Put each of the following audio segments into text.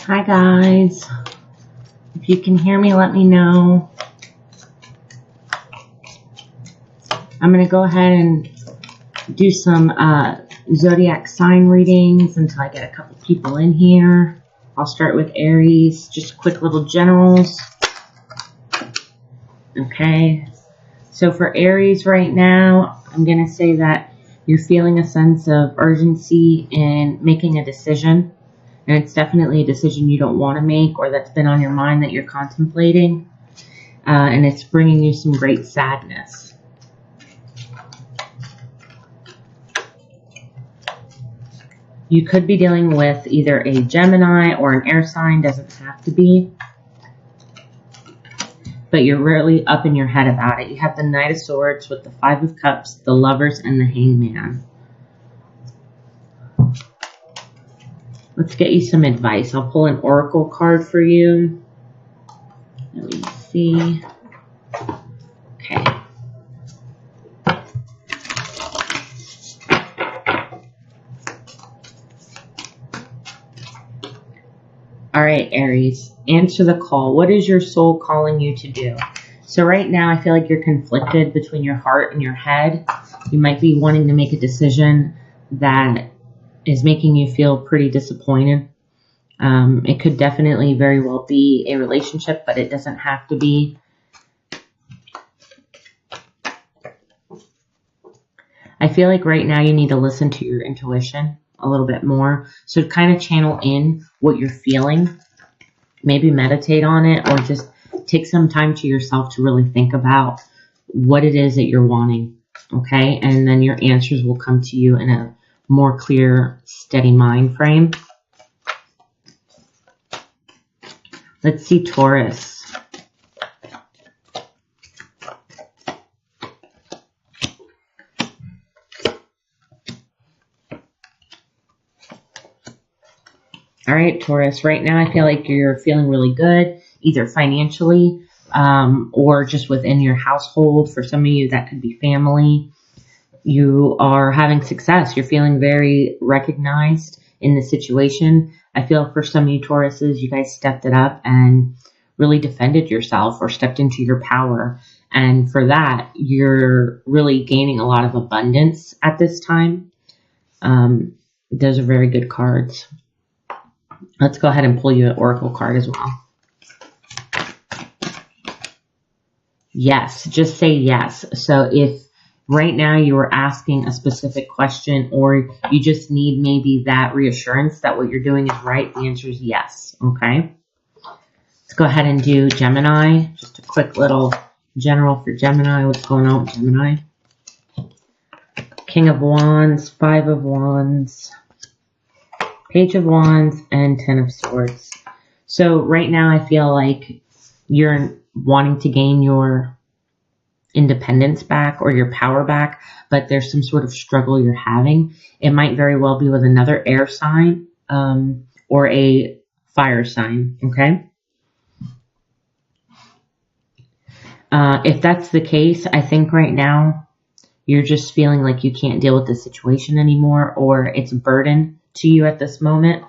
Hi guys, if you can hear me, let me know. I'm going to go ahead and do some zodiac sign readings until I get a couple people in here. I'll start with Aries, just quick little generals. Okay, so for Aries right now, I'm going to say that you're feeling a sense of urgency in making a decision. And it's definitely a decision you don't want to make or that's been on your mind that you're contemplating. And it's bringing you some great sadness. You could be dealing with either a Gemini or an air sign, doesn't have to be. But you're really up in your head about it. You have the Knight of Swords with the Five of Cups, the Lovers, and the Hangman. Let's get you some advice. I'll pull an oracle card for you. Let me see. Okay. All right, Aries, answer the call. What is your soul calling you to do? So right now, I feel like you're conflicted between your heart and your head. You might be wanting to make a decision that is making you feel pretty disappointed. It could definitely very well be a relationship, but it doesn't have to be. I feel like right now you need to listen to your intuition a little bit more. So kind of channel in what you're feeling. Maybe meditate on it or just take some time to yourself to really think about what it is that you're wanting. Okay? And then your answers will come to you in a more clear, steady mind frame. Let's see Taurus. All right, Taurus, right now I feel like you're feeling really good, either financially or just within your household. For some of you, that could be family. You are having success. You're feeling very recognized in the situation. I feel for some of you Tauruses, you guys stepped it up and really defended yourself or stepped into your power. And for that, you're really gaining a lot of abundance at this time. Those are very good cards. Let's go ahead and pull you an oracle card as well. Yes, just say yes. So if right now you were asking a specific question or you just need maybe that reassurance that what you're doing is right, the answer is yes. Okay. Let's go ahead and do Gemini. Just a quick little general for Gemini. What's going on with Gemini? King of Wands, Five of Wands, Page of Wands, and Ten of Swords. So right now I feel like you're wanting to gain your independence back or your power back, but there's some sort of struggle you're having. It might very well be with another air sign or a fire sign, okay? If that's the case, I think right now you're just feeling like you can't deal with the situation anymore or it's a burden to you at this moment.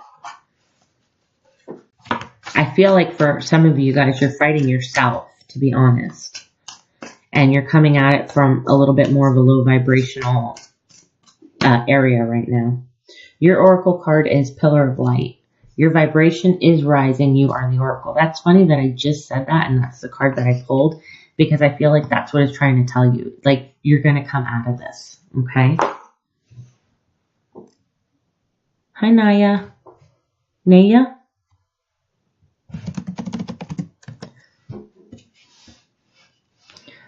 I feel like for some of you guys, you're fighting yourself, to be honest. And you're coming at it from a little bit more of a low vibrational area right now. Your oracle card is Pillar of Light. Your vibration is rising. You are the oracle. That's funny that I just said that, and that's the card that I pulled, because I feel like that's what it's trying to tell you. Like, you're going to come out of this, okay? Hi, Naya. Naya?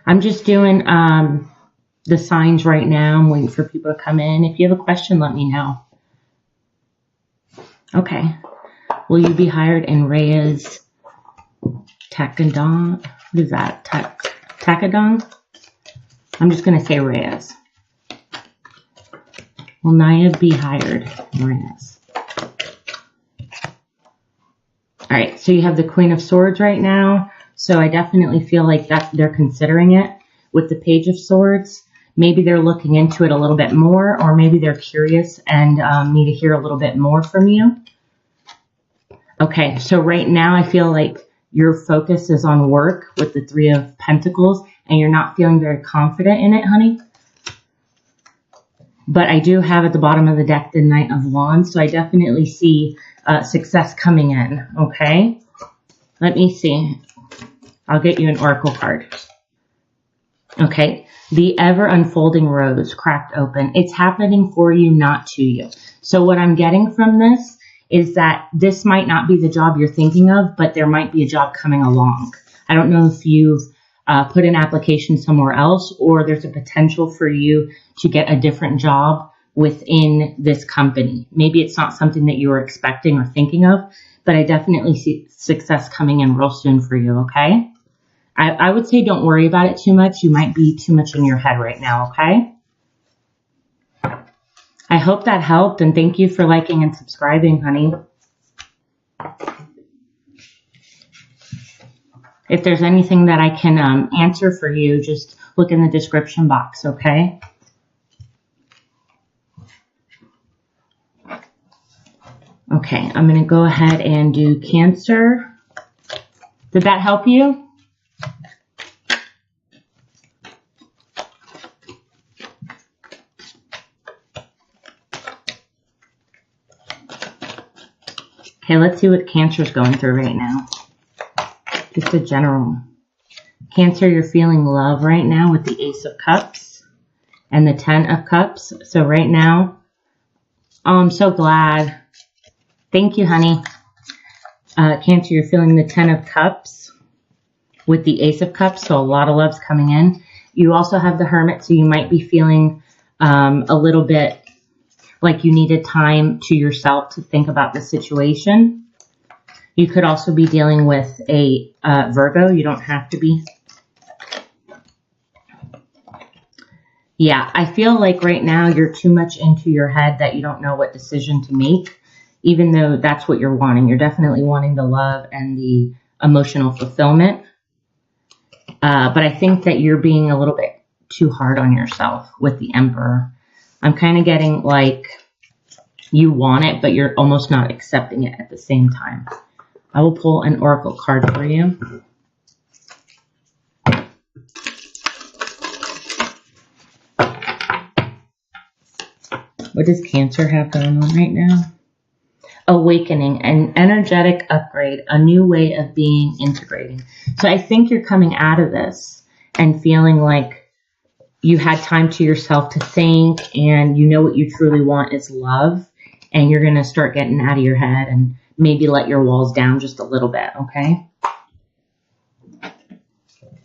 I'm just doing the signs right now. I'm waiting for people to come in. If you have a question, let me know. Okay. Will you be hired in Reyes Takadong? What is that? Takadong? I'm just going to say Reyes. Will Naya be hired in Reyes? All right. So you have the Queen of Swords right now. So I definitely feel like that they're considering it with the Page of Swords. Maybe they're looking into it a little bit more, or maybe they're curious and need to hear a little bit more from you. Okay, so right now I feel like your focus is on work with the Three of Pentacles, and you're not feeling very confident in it, honey. But I do have at the bottom of the deck the Knight of Wands, so I definitely see success coming in, okay? Let me see. I'll get you an oracle card. Okay, the ever unfolding rose cracked open. It's happening for you, not to you. So what I'm getting from this is that this might not be the job you're thinking of, but there might be a job coming along. I don't know if you've put an application somewhere else, or there's a potential for you to get a different job within this company. Maybe it's not something that you were expecting or thinking of, but I definitely see success coming in real soon for you, okay? I would say don't worry about it too much. You might be too much in your head right now, okay? I hope that helped, and thank you for liking and subscribing, honey. If there's anything that I can answer for you, just look in the description box, okay? Okay, I'm going to go ahead and do Cancer. Did that help you? Okay, let's see what Cancer's going through right now. Just a general. Cancer, you're feeling love right now with the Ace of Cups and the Ten of Cups. So right now, oh, I'm so glad. Thank you, honey. Cancer, you're feeling the Ten of Cups with the Ace of Cups. So a lot of love's coming in. You also have the Hermit, so you might be feeling a little bit like you needed time to yourself to think about the situation. You could also be dealing with a Virgo. You don't have to be. Yeah, I feel like right now you're too much into your head that you don't know what decision to make, even though that's what you're wanting. You're definitely wanting the love and the emotional fulfillment. But I think that you're being a little bit too hard on yourself with the Emperor. I'm kind of getting like you want it, but you're almost not accepting it at the same time. I will pull an oracle card for you. What does Cancer have going on right now? Awakening, an energetic upgrade, a new way of being, integrating. So I think you're coming out of this and feeling like you had time to yourself to think, and you know what you truly want is love, and you're going to start getting out of your head and maybe let your walls down just a little bit, okay?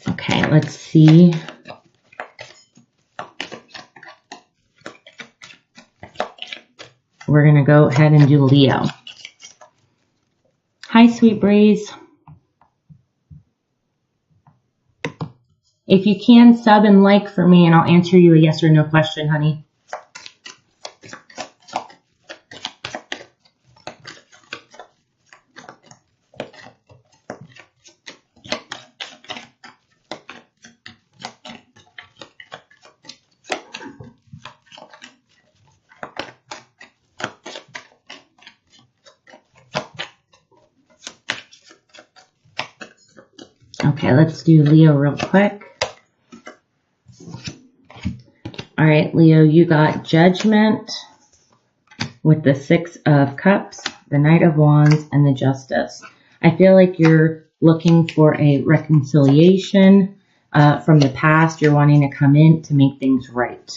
Okay, let's see. We're going to go ahead and do Leo. Hi, Sweet Breeze. If you can, sub and like for me, and I'll answer you a yes or no question, honey. Okay, let's do Leo real quick. All right, Leo, you got Judgment with the Six of Cups, the Knight of Wands, and the Justice. I feel like you're looking for a reconciliation from the past. You're wanting to come in to make things right.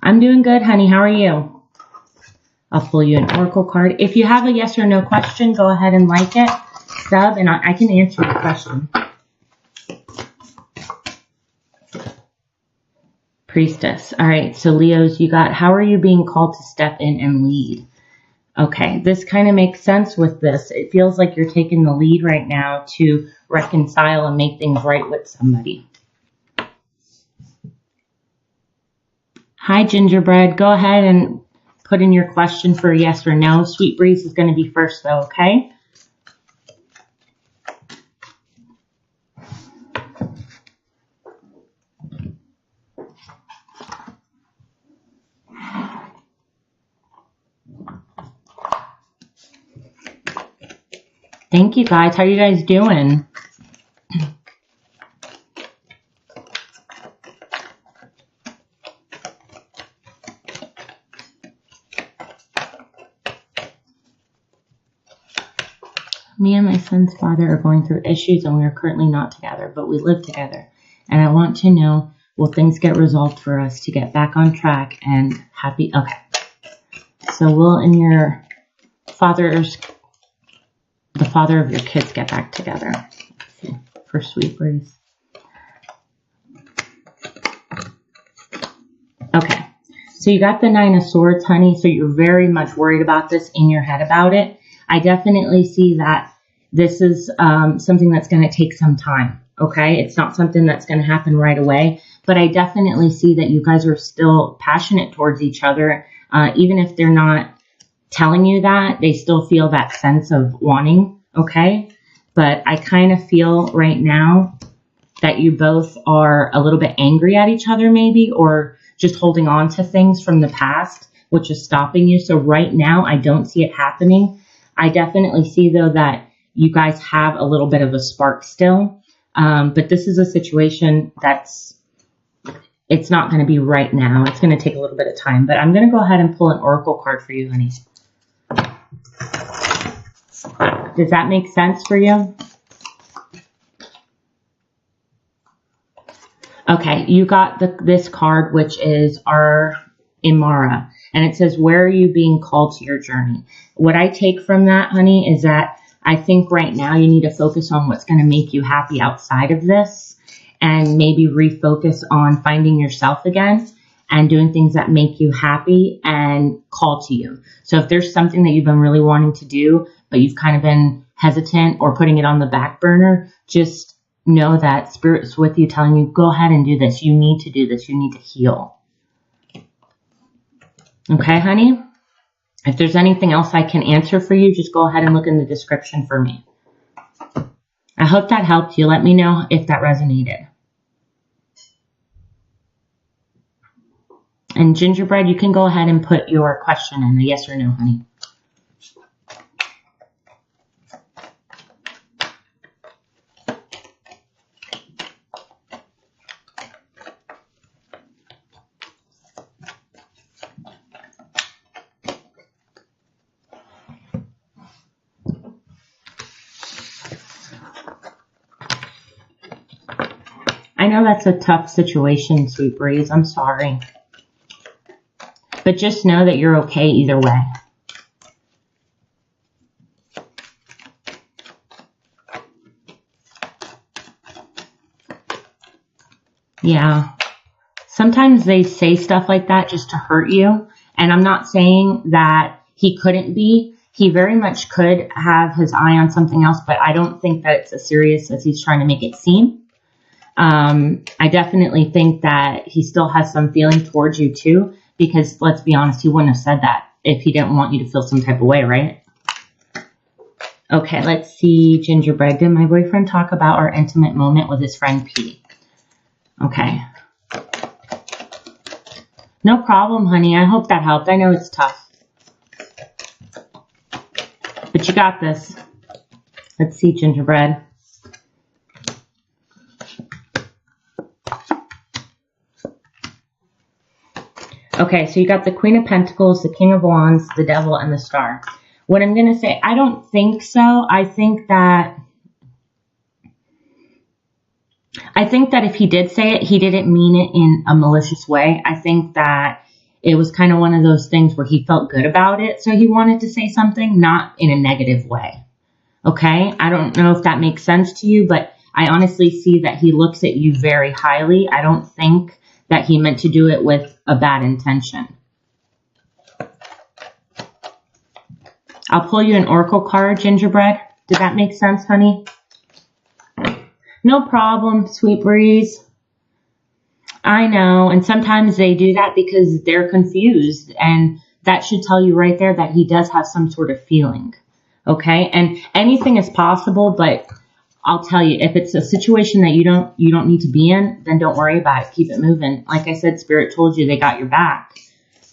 I'm doing good, honey. How are you? I'll pull you an oracle card. If you have a yes or no question, go ahead and like it, sub, and I can answer the question. Priestess. All right, so Leos, you got, how are you being called to step in and lead? Okay, this kind of makes sense with this. It feels like you're taking the lead right now to reconcile and make things right with somebody. Hi, Gingerbread. Go ahead and put in your question for yes or no. Sweet Breeze is going to be first, though, okay? Thank you, guys. How are you guys doing? Me and my son's father are going through issues and we are currently not together, but we live together. And I want to know, will things get resolved for us to get back on track and happy? Okay. So will and your the father of your kids get back together? Let's see, for Sweet Breeze. Okay. So you got the Nine of Swords, honey. So you're very much worried about this, in your head about it. I definitely see that this is something that's going to take some time, okay? It's not something that's going to happen right away, but I definitely see that you guys are still passionate towards each other. Even if they're not telling you that, they still feel that sense of wanting, okay? But I kind of feel right now that you both are a little bit angry at each other maybe, or just holding on to things from the past, which is stopping you. So right now, I don't see it happening. I definitely see, though, that you guys have a little bit of a spark still. But this is a situation it's not going to be right now. It's going to take a little bit of time. But I'm going to go ahead and pull an oracle card for you, honey. Does that make sense for you? Okay, you got this card, which is our Imara. And it says, where are you being called to your journey? What I take from that, honey, is that I think right now you need to focus on what's going to make you happy outside of this, and maybe refocus on finding yourself again and doing things that make you happy and call to you. So if there's something that you've been really wanting to do, but you've kind of been hesitant or putting it on the back burner, just know that Spirit's with you, telling you, go ahead and do this. You need to do this. You need to heal. Okay, honey? If there's anything else I can answer for you, just go ahead and look in the description for me. I hope that helped you. Let me know if that resonated. And Gingerbread, you can go ahead and put your question in, a yes or no, honey. I know that's a tough situation, Sweet Breeze. I'm sorry. But just know that you're okay either way. Yeah. Sometimes they say stuff like that just to hurt you. And I'm not saying that he couldn't be. He very much could have his eye on something else, but I don't think that it's as serious as he's trying to make it seem. I definitely think that he still has some feeling towards you too, because let's be honest, he wouldn't have said that if he didn't want you to feel some type of way, right? Okay, let's see, Gingerbread. Did my boyfriend talk about our intimate moment with his friend P? Okay. No problem, honey. I hope that helped. I know it's tough. But you got this. Let's see, Gingerbread. Okay, so you got the Queen of Pentacles, the King of Wands, the Devil, and the Star. What I'm going to say, I don't think so. I think that if he did say it, he didn't mean it in a malicious way. I think that it was kind of one of those things where he felt good about it, so he wanted to say something, not in a negative way. Okay? I don't know if that makes sense to you, but I honestly see that he looks at you very highly. I don't think that he meant to do it with a bad intention. I'll pull you an oracle card, Gingerbread. Did that make sense, honey? No problem, Sweet Breeze. I know, and sometimes they do that because they're confused, and that should tell you right there that he does have some sort of feeling, okay? And anything is possible, but I'll tell you, if it's a situation that you don't need to be in, then don't worry about it. Keep it moving. Like I said, Spirit told you they got your back.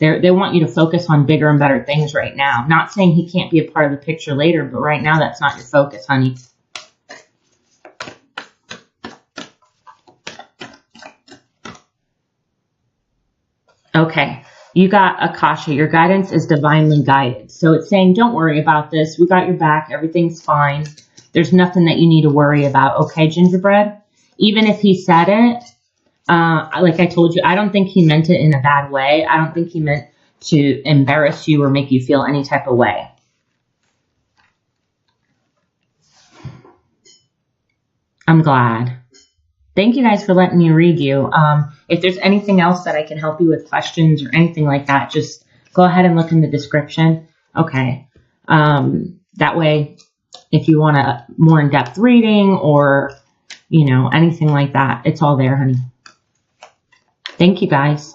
They want you to focus on bigger and better things right now. Not saying he can't be a part of the picture later, but right now that's not your focus, honey. Okay, you got Akasha. Your guidance is divinely guided. So it's saying, don't worry about this. We got your back. Everything's fine. There's nothing that you need to worry about. Okay, Gingerbread? Even if he said it, like I told you, I don't think he meant it in a bad way. I don't think he meant to embarrass you or make you feel any type of way. I'm glad. Thank you guys for letting me read you. If there's anything else that I can help you with, questions or anything like that, just go ahead and look in the description. Okay. That way, if you want a more in-depth reading or, you know, anything like that, it's all there, honey. Thank you, guys.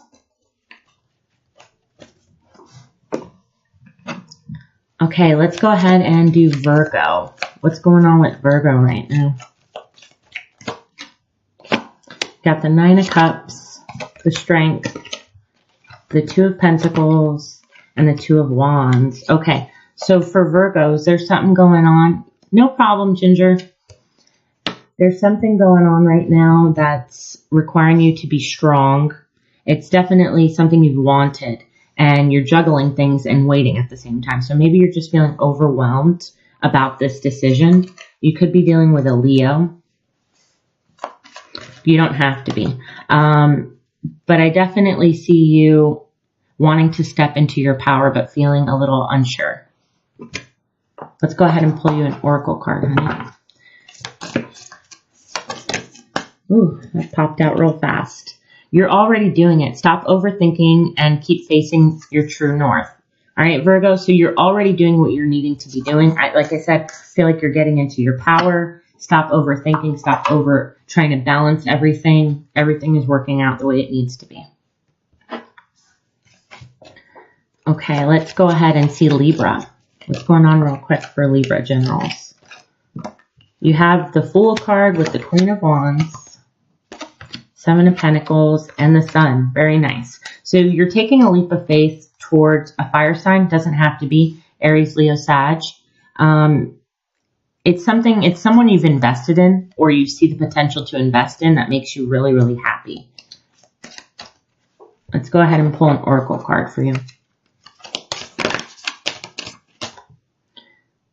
Okay, let's go ahead and do Virgo. What's going on with Virgo right now? Got the Nine of Cups, the Strength, the Two of Pentacles, and the Two of Wands. Okay, so for Virgos, there's something going on. No problem, Ginger. There's something going on right now that's requiring you to be strong. It's definitely something you've wanted, and you're juggling things and waiting at the same time. So maybe you're just feeling overwhelmed about this decision. You could be dealing with a Leo. You don't have to be. But I definitely see you wanting to step into your power, but feeling a little unsure. Let's go ahead and pull you an oracle card, honey. Ooh, that popped out real fast. You're already doing it. Stop overthinking and keep facing your true north. All right, Virgo, so you're already doing what you're needing to be doing. Like I said, feel like you're getting into your power. Stop overthinking. Stop trying to balance everything. Everything is working out the way it needs to be. Okay, let's go ahead and see Libra. What's going on real quick for Libra generals? You have the Fool card with the Queen of Wands, Seven of Pentacles, and the Sun. Very nice. So you're taking a leap of faith towards a fire sign. Doesn't have to be Aries, Leo, Sag. It's someone you've invested in, or you see the potential to invest in, that makes you really, really happy. Let's go ahead and pull an oracle card for you.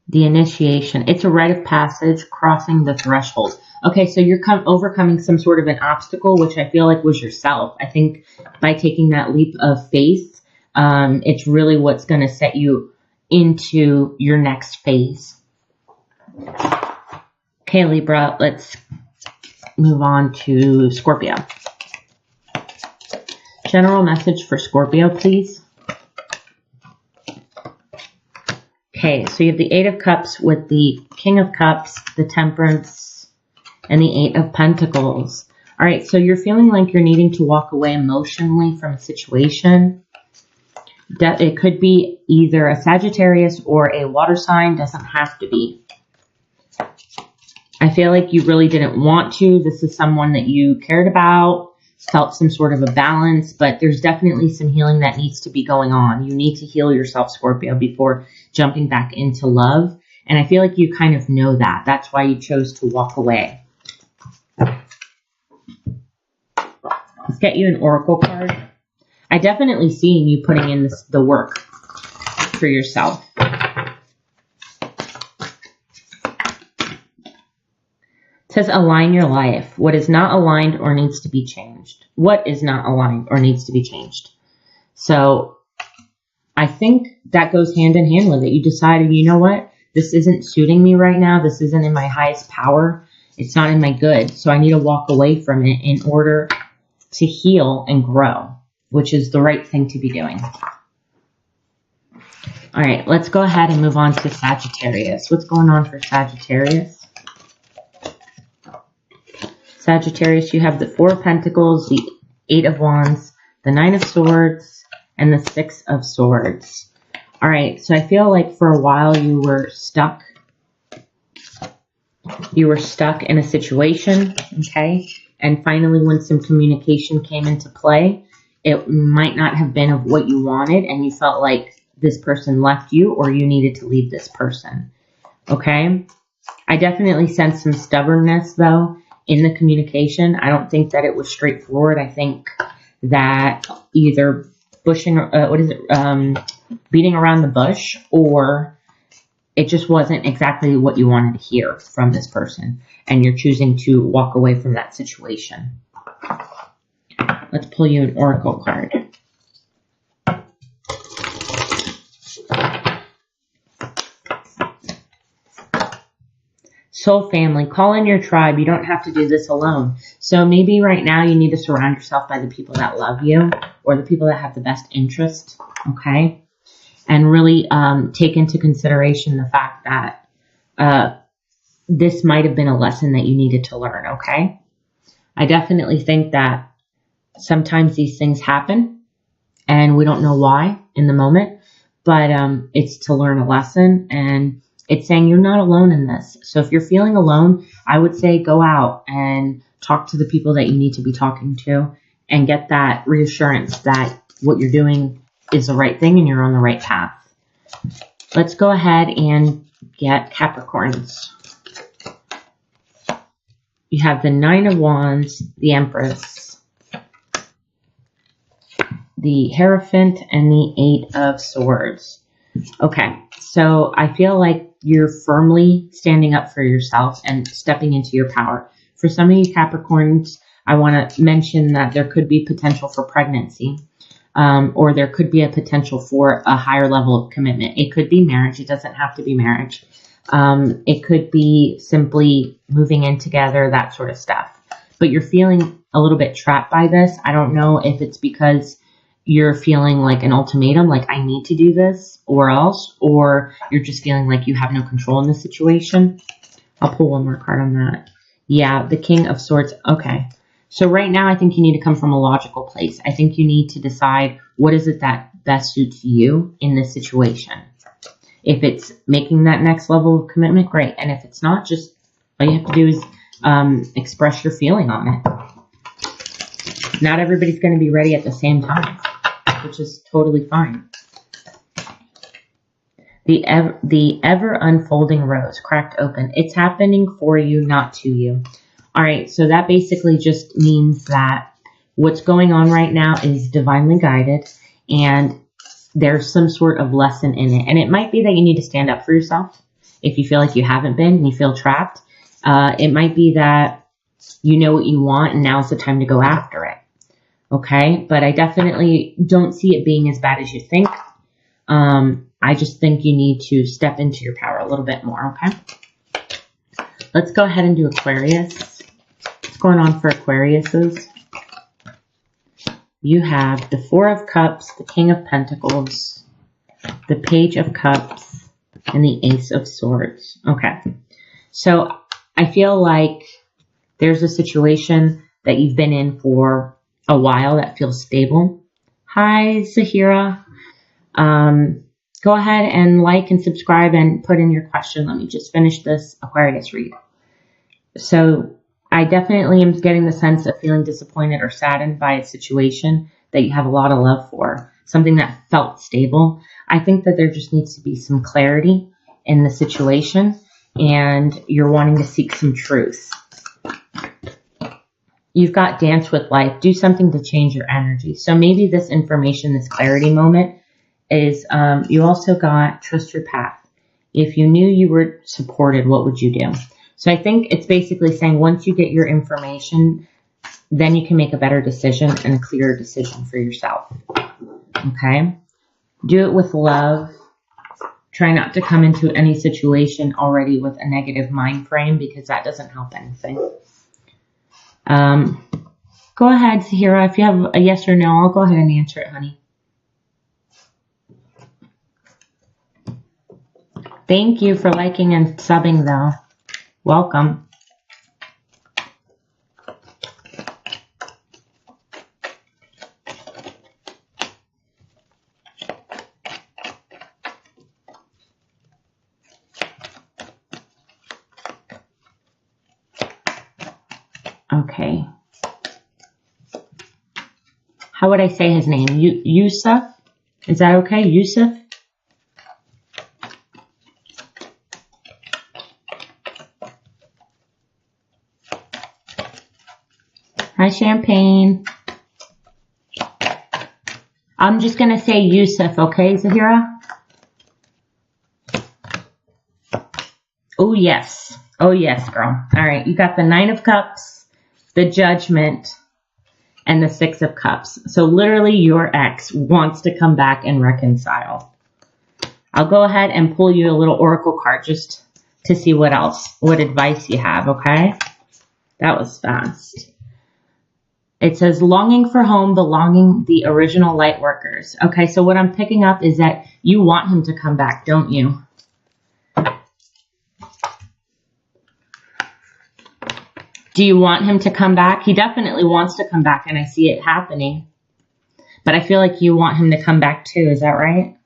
The Initiation. It's a rite of passage, crossing the threshold. Okay, so you're overcoming some sort of an obstacle, which I feel like was yourself. I think by taking that leap of faith, it's really what's going to set you into your next phase. Okay, Libra, let's move on to Scorpio. General message for Scorpio, please. Okay, so you have the Eight of Cups with the King of Cups, the Temperance, and the Eight of Pentacles. All right, so you're feeling like you're needing to walk away emotionally from a situation. It could be either a Sagittarius or a water sign. Doesn't have to be. I feel like you really didn't want to. This is someone that you cared about, felt some sort of a balance, but there's definitely some healing that needs to be going on. You need to heal yourself, Scorpio, before jumping back into love. And I feel like you kind of know that. That's why you chose to walk away. Let's get you an oracle card. I definitely see you putting in the work for yourself. It says align your life. What is not aligned or needs to be changed. What is not aligned or needs to be changed. So I think that goes hand in hand with it. You decided, you know what? This isn't suiting me right now. This isn't in my highest power. It's not in my good. So I need to walk away from it in order to heal and grow, which is the right thing to be doing. All right, let's go ahead and move on to Sagittarius. What's going on for Sagittarius? Sagittarius, you have the Four of Pentacles, the Eight of Wands, the Nine of Swords, and the Six of Swords. All right, so I feel like for a while you were stuck. You were stuck in a situation, okay? And finally, when some communication came into play, It might not have been of what you wanted, and you felt like this person left you or you needed to leave this person. Okay? I definitely sense some stubbornness, though, in the communication. I don't think that it was straightforward. I think that either beating around the bush, or it just wasn't exactly what you wanted to hear from this person, and you're choosing to walk away from that situation. Let's pull you an oracle card. Soul family, call in your tribe. You don't have to do this alone. So maybe right now you need to surround yourself by the people that love you, or the people that have the best interest, okay? And really take into consideration the fact that this might have been a lesson that you needed to learn, okay? I definitely think that sometimes these things happen and we don't know why in the moment, but it's to learn a lesson, and it's saying you're not alone in this. So if you're feeling alone, I would say go out and talk to the people that you need to be talking to and get that reassurance that what you're doing is the right thing and you're on the right path. Let's go ahead and get Capricorns. You have the Nine of Wands, the Empress, the Hierophant, and the Eight of Swords. Okay, so I feel like you're firmly standing up for yourself and stepping into your power. For some of you Capricorns, I want to mention that there could be potential for pregnancy, or there could be a potential for a higher level of commitment. It could be marriage. It doesn't have to be marriage. It could be simply moving in together, that sort of stuff. But you're feeling a little bit trapped by this. I don't know if it's because you're feeling like an ultimatum, like I need to do this or else, or you're just feeling like you have no control in the situation. I'll pull one more card on that. Yeah, the King of Swords. Okay. So right now I think you need to come from a logical place. I think you need to decide what is it that best suits you in this situation. If it's making that next level of commitment, great. And if it's not, just all you have to do is express your feeling on it. Not everybody's going to be ready at the same time, which is totally fine. The ever unfolding rose, cracked open. It's happening for you, not to you. All right, so that basically just means that what's going on right now is divinely guided, and there's some sort of lesson in it. And it might be that you need to stand up for yourself if you feel like you haven't been and you feel trapped. It might be that you know what you want and now's the time to go after it. Okay, but I definitely don't see it being as bad as you think. I just think you need to step into your power a little bit more, okay? Let's go ahead and do Aquarius. What's going on for Aquariuses? You have the Four of Cups, the King of Pentacles, the Page of Cups, and the Ace of Swords. Okay, so I feel like there's a situation that you've been in for a while that feels stable. Hi, Zahira. Go ahead and like and subscribe and put in your question. Let me just finish this Aquarius read. So I definitely am getting the sense of feeling disappointed or saddened by a situation that you have a lot of love for, something that felt stable. I think that there just needs to be some clarity in the situation, and you're wanting to seek some truth. You've got Dance with Life. Do something to change your energy. So maybe this information, this clarity moment, is you also got Trust Your Path. If you knew you were supported, what would you do? So I think it's basically saying once you get your information, then you can make a better decision and a clearer decision for yourself. Okay? Do it with love. Try not to come into any situation already with a negative mind frame, because that doesn't help anything. Go ahead, Zahira. If you have a yes or no, I'll go ahead and answer it, honey. Thank you for liking and subbing, though. Welcome. Okay. How would I say his name? Yusuf? Is that okay? Yusuf? Hi, Champagne. I'm just going to say Yusuf, okay, Zahira? Oh, yes. Oh, yes, girl. All right, you got the Nine of Cups, the Judgment, and the Six of Cups. So literally your ex wants to come back and reconcile. I'll go ahead and pull you a little oracle card just to see what advice you have, okay? That was fast. It says, longing for home, belonging the original light workers. Okay, so what I'm picking up is that you want him to come back, don't you? Do you want him to come back? He definitely wants to come back, and I see it happening. But I feel like you want him to come back too. Is that right?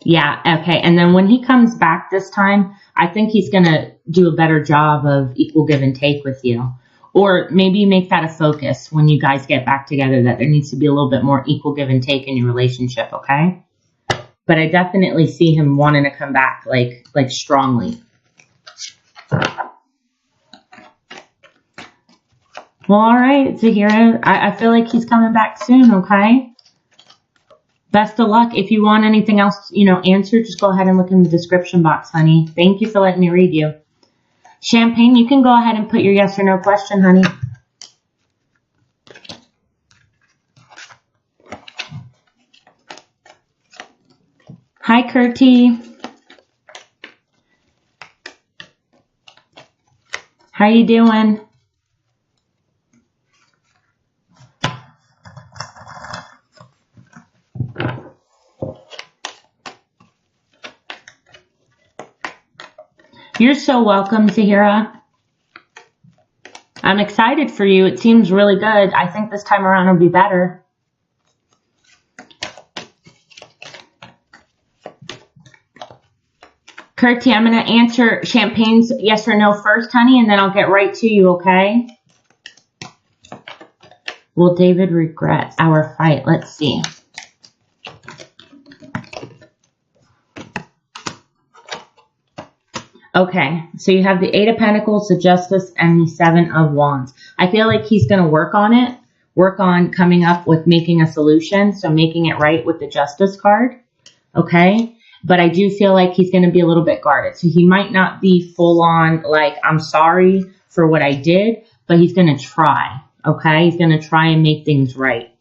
Yeah, okay. And then when he comes back this time, I think he's going to do a better job of equal give and take with you. Or maybe make that a focus when you guys get back together, that there needs to be a little bit more equal give and take in your relationship, okay? But I definitely see him wanting to come back, like strongly. Well, all right, Zahira. I feel like he's coming back soon, okay? Best of luck. If you want anything else, answered, just go ahead and look in the description box, honey. Thank you for letting me read you. Champagne, you can go ahead and put your yes or no question, honey. Hi, Kurtie. How you doing? You're so welcome, Zahira. I'm excited for you. It seems really good. I think this time around will be better. Kurtie, I'm going to answer Champagne's yes or no first, honey, and then I'll get right to you, okay? Will David regret our fight? Let's see. Okay, so you have the Eight of Pentacles, the Justice, and the Seven of Wands. I feel like he's going to work on it, work on coming up with making a solution, so making it right with the Justice card, okay? But I do feel like he's going to be a little bit guarded. So he might not be full on like, I'm sorry for what I did, but he's going to try, okay? He's going to try and make things right.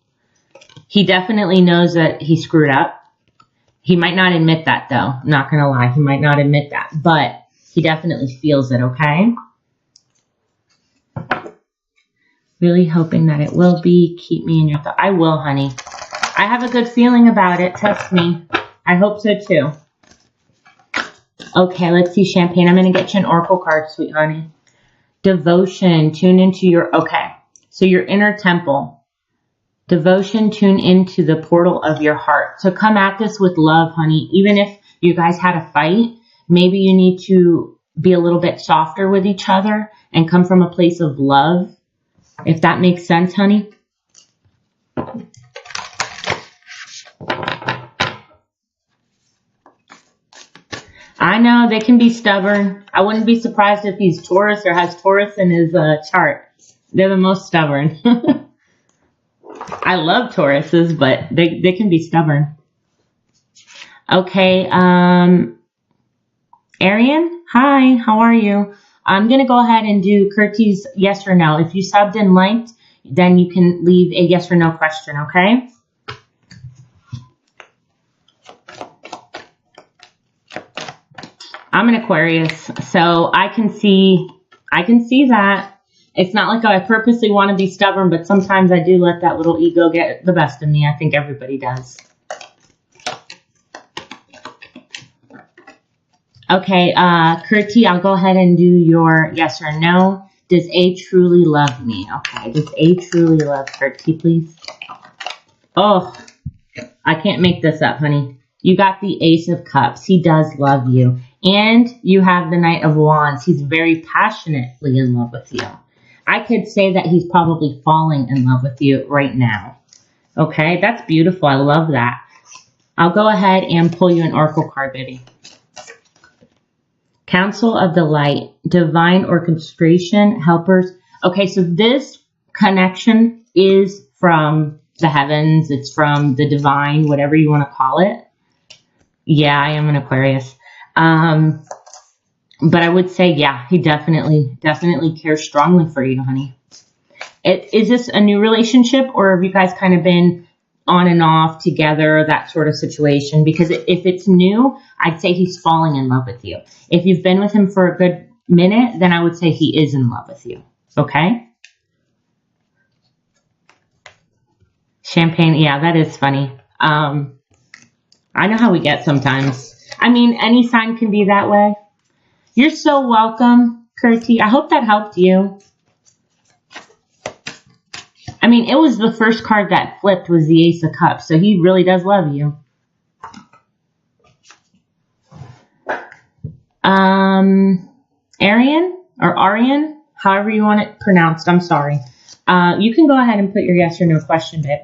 He definitely knows that he screwed up. He might not admit that, though. I'm not going to lie. He might not admit that, but he definitely feels it, okay? Really hoping that it will be. Keep me in your thoughts. I will, honey. I have a good feeling about it. Trust me. I hope so, too. Okay, let's see, Champagne. I'm going to get you an oracle card, sweet honey. Devotion. Tune into your... Okay, so your inner temple. Devotion. Tune into the portal of your heart. So come at this with love, honey. Even if you guys had a fight, maybe you need to be a little bit softer with each other and come from a place of love. If that makes sense, honey. I know, they can be stubborn. I wouldn't be surprised if he's Taurus or has Taurus in his chart. They're the most stubborn. I love Tauruses, but they can be stubborn. Okay, Arian, hi, how are you? I'm going to go ahead and do Kurtie's yes or no. If you subbed and liked, then you can leave a yes or no question, okay? I'm an Aquarius, so I can see that. It's not like I purposely want to be stubborn, but sometimes I do let that little ego get the best of me. I think everybody does. Okay, Kurtie, I'll go ahead and do your yes or no. Does A truly love me? Okay, does A truly love Kurtie, please? Oh, I can't make this up, honey. You got the Ace of Cups. He does love you. And you have the Knight of Wands. He's very passionately in love with you. I could say that he's probably falling in love with you right now. Okay, that's beautiful. I love that. I'll go ahead and pull you an oracle card, baby. Council of the Light, divine orchestration, helpers. Okay, so this connection is from the heavens. It's from the divine, whatever you want to call it. Yeah, I am an Aquarius. But I would say, yeah, he definitely cares strongly for you, honey. Is this a new relationship, or have you guys kind of been on and off together, that sort of situation? Because if it's new, I'd say he's falling in love with you. If you've been with him for a good minute, then I would say he is in love with you. Okay? Champagne, yeah, that is funny. I know how we get sometimes. I mean, any sign can be that way. You're so welcome, Kurti. I hope that helped you. I mean, it was the first card that flipped was the Ace of Cups, so he really does love you. Arian, however you want it pronounced, I'm sorry. You can go ahead and put your yes or no question, babe.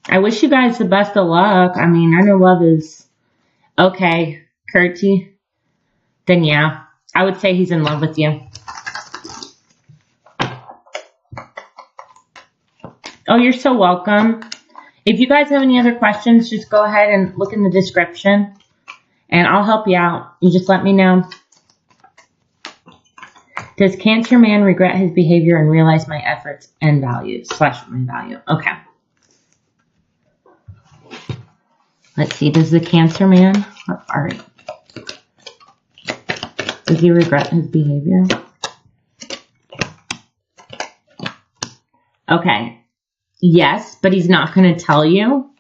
I wish you guys the best of luck. I mean, I know love is... Okay, Kurti. Then yeah, I would say he's in love with you. Oh, you're so welcome. If you guys have any other questions, just go ahead and look in the description and I'll help you out. You just let me know. Does Cancer Man regret his behavior and realize my efforts and values? / my value. Okay. Let's see. Does the Cancer Man... All right. Does he regret his behavior? Okay. Yes, but he's not going to tell you.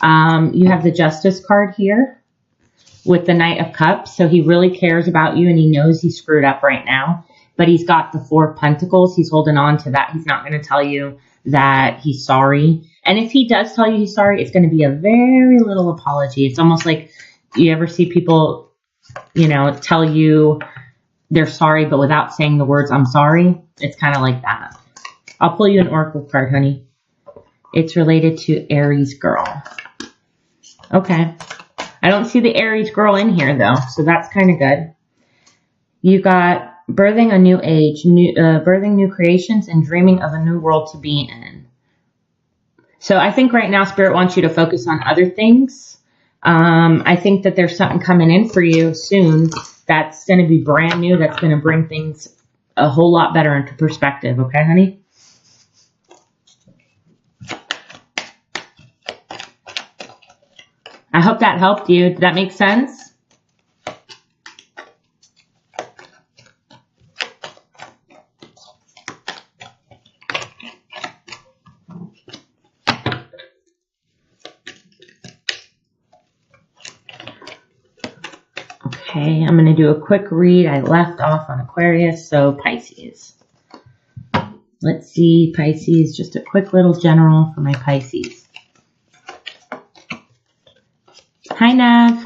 You have the Justice card here with the Knight of Cups. So he really cares about you and he knows he's screwed up right now. But he's got the Four of Pentacles. He's holding on to that. He's not going to tell you that he's sorry. And if he does tell you he's sorry, it's going to be a very little apology. It's almost like you ever see people, you know, tell you they're sorry, but without saying the words, I'm sorry. It's kind of like that. I'll pull you an oracle card, honey. It's related to Aries girl. Okay. I don't see the Aries girl in here, though, so that's kind of good. You got birthing a new age, birthing new creations, and dreaming of a new world to be in. So I think right now Spirit wants you to focus on other things. I think that there's something coming in for you soon that's going to be brand new, that's going to bring things a whole lot better into perspective. Okay, honey? I hope that helped you. Did that make sense? Okay, I'm going to do a quick read. I left off on Aquarius, so Pisces. Let's see, Pisces, just a quick little general for my Pisces. Hi, Nav.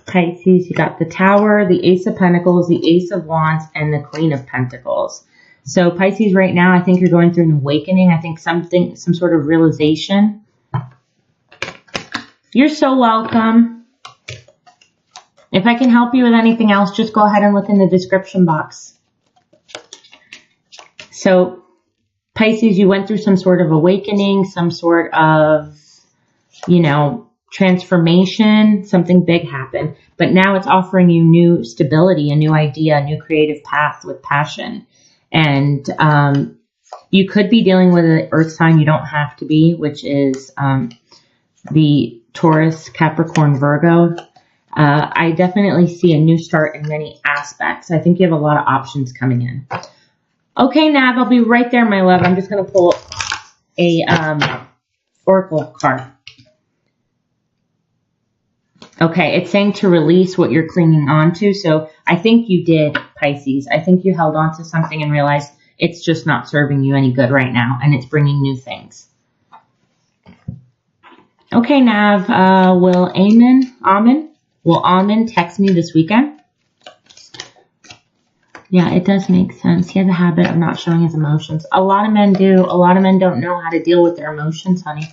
Pisces, you got the Tower, the Ace of Pentacles, the Ace of Wands, and the Queen of Pentacles. So Pisces, right now, I think you're going through an awakening. I think some sort of realization. You're so welcome. If I can help you with anything else, just go ahead and look in the description box. So Pisces, you went through some sort of awakening, some sort of, you know, transformation. Something big happened. But now it's offering you new stability, a new idea, a new creative path with passion. And you could be dealing with an earth sign. You don't have to be, which is the Taurus, Capricorn, Virgo. I definitely see a new start in many aspects. I think you have a lot of options coming in. Okay, Nav, I'll be right there, my love. I'm just going to pull a oracle card. Okay, it's saying to release what you're clinging on to. So I think you did, Pisces. I think you held on to something and realized it's just not serving you any good right now, and it's bringing new things. Okay, Nav, will Amen text me this weekend? Yeah, it does make sense. He has a habit of not showing his emotions. A lot of men do. A lot of men don't know how to deal with their emotions, honey.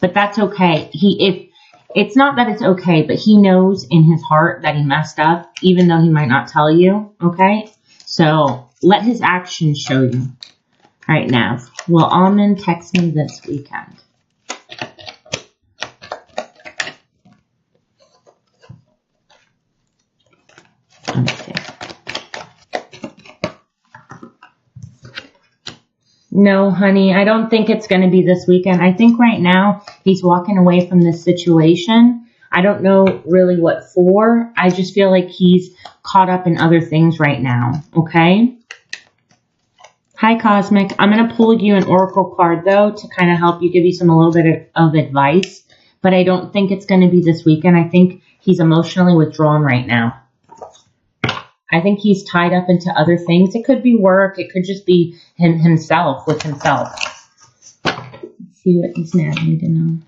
But that's okay. It's not that it's okay, but he knows in his heart that he messed up, even though he might not tell you, okay? So let his actions show you. All right, Nav, will Amen text me this weekend? Let me see. No, honey, I don't think it's going to be this weekend. I think right now he's walking away from this situation. I don't know really what for. I just feel like he's caught up in other things right now, okay? Hi, Cosmic. I'm going to pull you an oracle card, though, to kind of help you, give you a little bit of advice. But I don't think it's going to be this weekend. I think he's emotionally withdrawn right now. I think he's tied up into other things. It could be work. It could just be himself with himself. Let's see what does Nav need to know.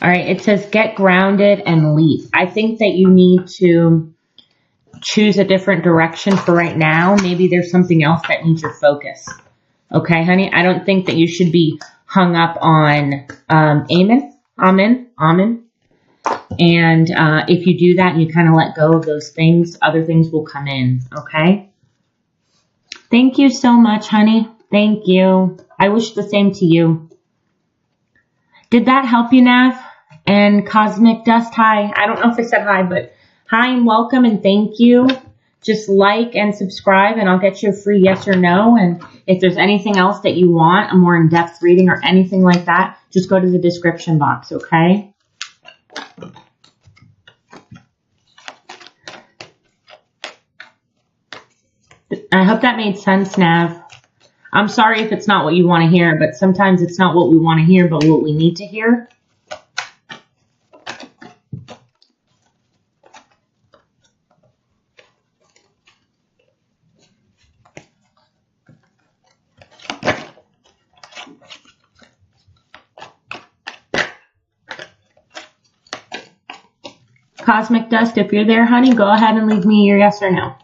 All right, it says get grounded and leave. I think that you need to choose a different direction for right now. Maybe there's something else that needs your focus. Okay, honey? I don't think that you should be hung up on Amen. And if you do that and you kind of let go of those things, other things will come in, okay? Thank you so much, honey. Thank you. I wish the same to you. Did that help you, Nav? And Cosmic Dust, hi. I don't know if I said hi, but hi and welcome and thank you. Just like and subscribe and I'll get you a free yes or no. And if there's anything else that you want, a more in-depth reading or anything like that, just go to the description box, okay? I hope that made sense, Nav. I'm sorry if it's not what you want to hear, but sometimes it's not what we want to hear, but what we need to hear. Cosmic Dust, if you're there, honey, go ahead and leave me your yes or no.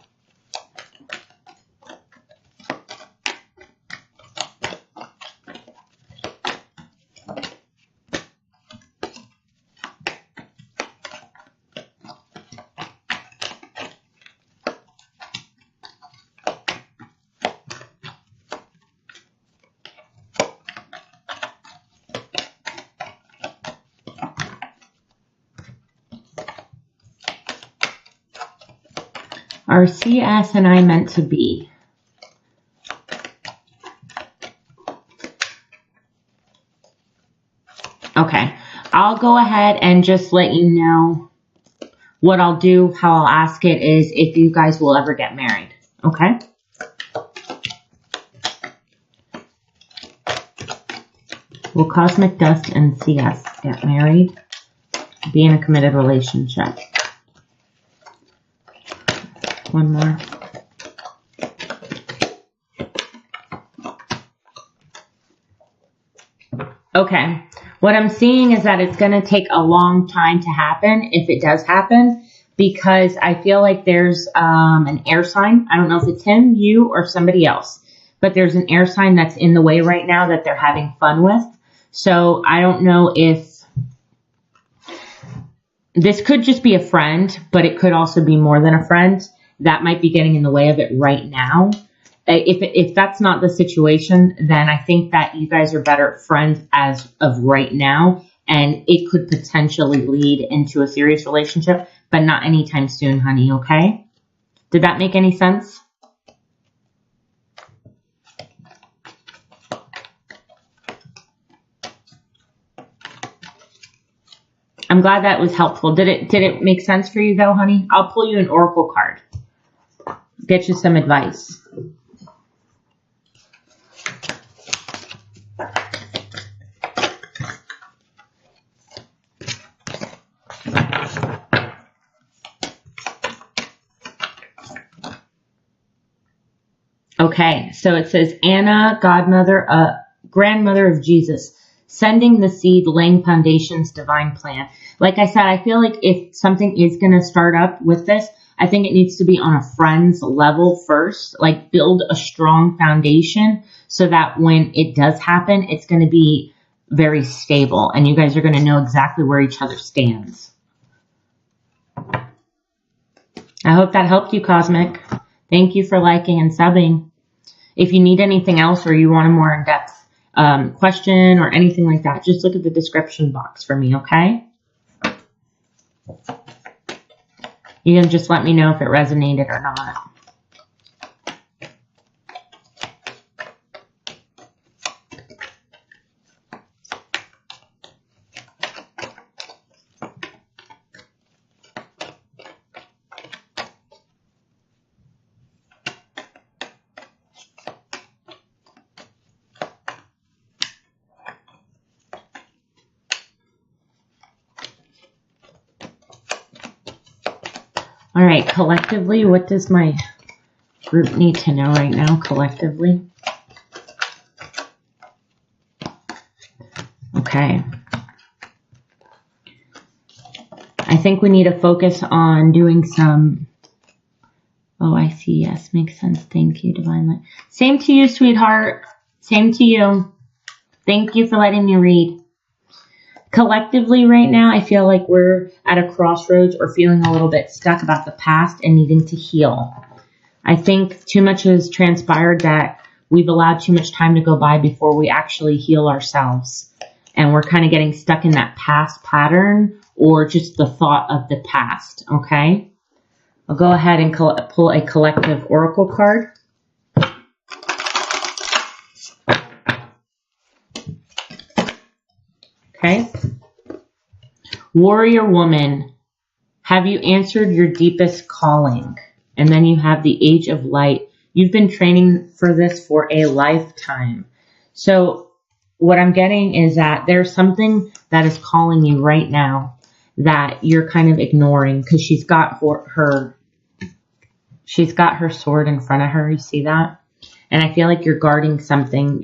Are CS and I meant to be? Okay, I'll go ahead and just let you know what I'll do, how I'll ask it is if you guys will ever get married, okay? Will Cosmic Dust and CS get married? Be in a committed relationship? One more. Okay. What I'm seeing is that it's going to take a long time to happen, if it does happen, because I feel like there's an air sign. I don't know if it's him, you, or somebody else, but there's an air sign that's in the way right now that they're having fun with. So I don't know if this could just be a friend, but it could also be more than a friend. That might be getting in the way of it right now. If that's not the situation, then I think that you guys are better friends as of right now, and it could potentially lead into a serious relationship, but not anytime soon, honey, okay? Did that make any sense? I'm glad that was helpful. Did it make sense for you though, honey? I'll pull you an oracle card. Get you some advice. Okay, so it says Anna, godmother grandmother of Jesus, sending the seed, laying foundations, divine plan. Like I said, I feel like if something is going to start up with this, I think it needs to be on a friend's level first, like build a strong foundation so that when it does happen, it's going to be very stable and you guys are going to know exactly where each other stands. I hope that helped you, Cosmic. Thank you for liking and subbing. If you need anything else or you want a more in-depth question or anything like that, just look at the description box for me, okay? You can just let me know if it resonated or not. All right, collectively, what does my group need to know right now, collectively? Okay. I think we need to focus on doing some... Oh, I see. Yes, makes sense. Thank you, Divine Light. Same to you, sweetheart. Same to you. Thank you for letting me read. Collectively right now, I feel like we're at a crossroads or feeling a little bit stuck about the past and needing to heal. I think too much has transpired that we've allowed too much time to go by before we actually heal ourselves. And we're kind of getting stuck in that past pattern or just the thought of the past, okay? I'll go ahead and pull a collective oracle card. Okay. Warrior woman, have you answered your deepest calling? And then you have the Age of Light. You've been training for this for a lifetime. So what I'm getting is that there's something that is calling you right now that you're kind of ignoring because she's got her sword in front of her. You see that? And I feel like you're guarding something.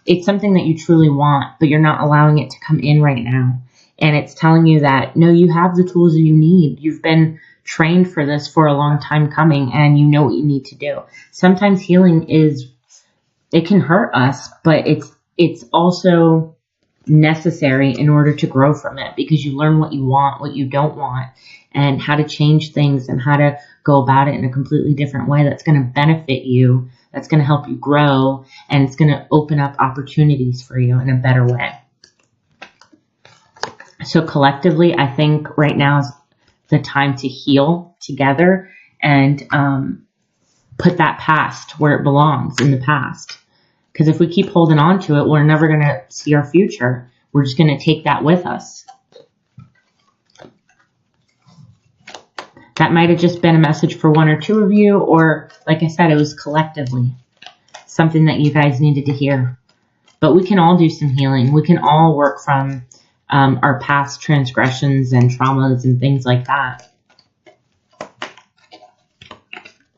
It's something that you truly want, but you're not allowing it to come in right now. And it's telling you that, no, you have the tools that you need. You've been trained for this for a long time coming, and you know what you need to do. Sometimes healing it can hurt us, but it's also necessary in order to grow from it because you learn what you want, what you don't want, and how to change things and how to go about it in a completely different way that's going to benefit you, that's going to help you grow, and it's going to open up opportunities for you in a better way. So collectively, I think right now is the time to heal together and put that past where it belongs, in the past. Because if we keep holding on to it, we're never going to see our future. We're just going to take that with us. That might have just been a message for one or two of you, or like I said, it was collectively something that you guys needed to hear. But we can all do some healing. We can all work from our past transgressions and traumas and things like that.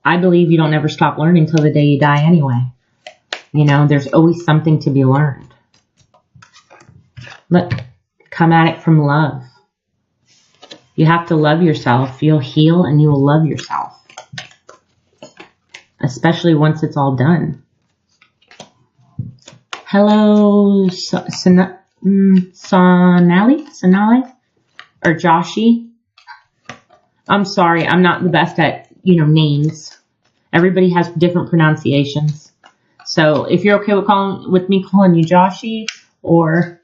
I believe you don't ever stop learning till the day you die anyway. You know, there's always something to be learned. Look, come at it from love. You have to love yourself. You'll heal and you will love yourself. Especially once it's all done. Hello, Sonali? Or Joshi? I'm sorry, I'm not the best at, names. Everybody has different pronunciations. So if you're okay with me calling you Joshi, or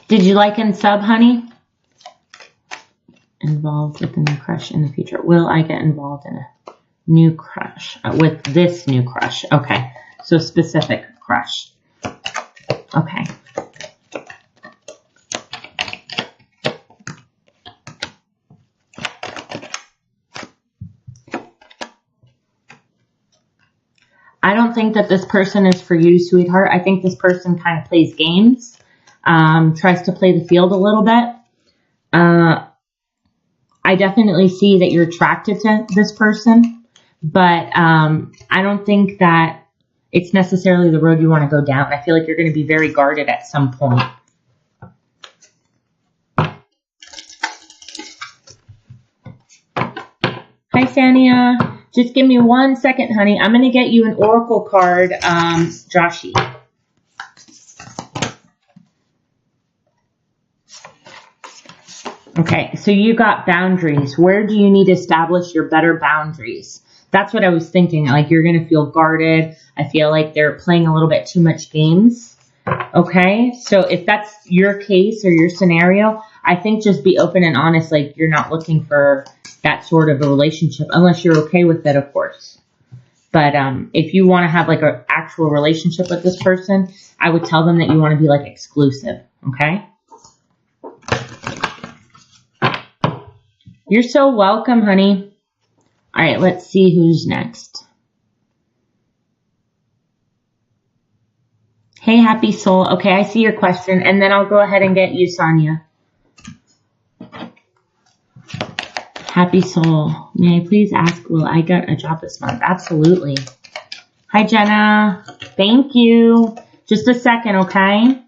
did you like and sub, honey? Involved with a new crush in the future. Will I get involved in a new crush? With this new crush. Okay. So specific crush. Okay. I don't think that this person is for you, sweetheart. I think this person kind of plays games, tries to play the field a little bit. I definitely see that you're attracted to this person, but I don't think that it's necessarily the road you want to go down. I feel like you're going to be very guarded at some point. Hi, Sania. Just give me 1 second, honey. I'm going to get you an oracle card, Joshi. Okay, so you got boundaries. Where do you need to establish your better boundaries? That's what I was thinking. Like, you're going to feel guarded. I feel like they're playing a little bit too much games. Okay, so if that's your case or your scenario, I think just be open and honest. Like, you're not looking for that sort of a relationship unless you're okay with it, of course. But if you want to have like an actual relationship with this person, I would tell them that you want to be like exclusive. Okay. You're so welcome, honey. All right, let's see who's next. Hey, happy soul. Okay, I see your question, and then I'll go ahead and get you, Sonia. Happy soul. May I please ask, will I get a job this month? Absolutely. Hi, Jenna. Thank you. Just a second, okay?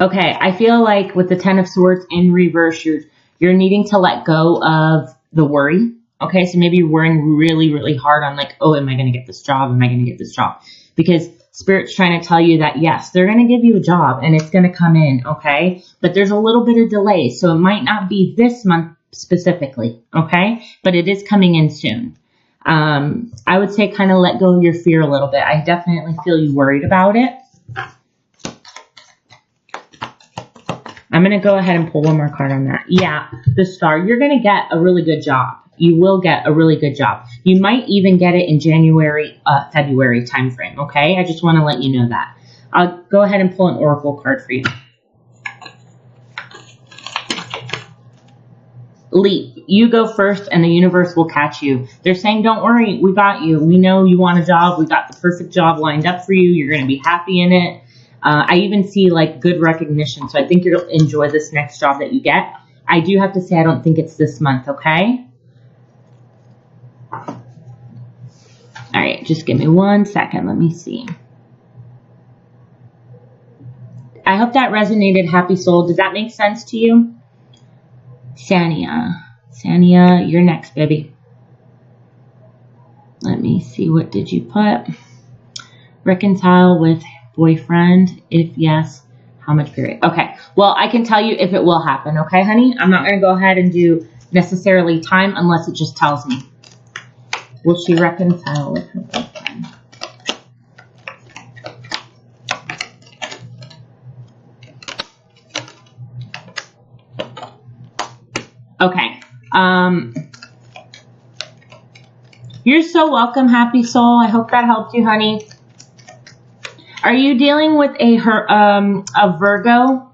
Okay, I feel like with the Ten of Swords in reverse, you're needing to let go of the worry. Okay, so maybe you're worrying really, really hard on like, oh, am I going to get this job? Am I going to get this job? Because Spirit's trying to tell you that, yes, they're going to give you a job and it's going to come in, okay? But there's a little bit of delay, so it might not be this month specifically, okay? But it is coming in soon. I would say kind of let go of your fear a little bit. I definitely feel you worried about it. I'm going to go ahead and pull one more card on that. Yeah, the Star. You're going to get a really good job. You will get a really good job. You might even get it in January, February timeframe, okay? I just want to let you know that. I'll go ahead and pull an oracle card for you. Leap. You go first and the universe will catch you. They're saying, don't worry, we got you. We know you want a job. We got the perfect job lined up for you. You're going to be happy in it. I even see like good recognition. So I think you'll enjoy this next job that you get. I do have to say, I don't think it's this month, okay? All right, just give me 1 second. Let me see. I hope that resonated, happy soul. Does that make sense to you? Sania. Sania, you're next, baby. Let me see. What did you put? Reconcile with boyfriend? If yes, how much period? Okay. Well, I can tell you if it will happen. Okay, honey? I'm not going to go ahead and do necessarily time unless it just tells me. Will she reconcile with her boyfriend? Okay. You're so welcome, happy soul. I hope that helped you, honey. Are you dealing with a Virgo,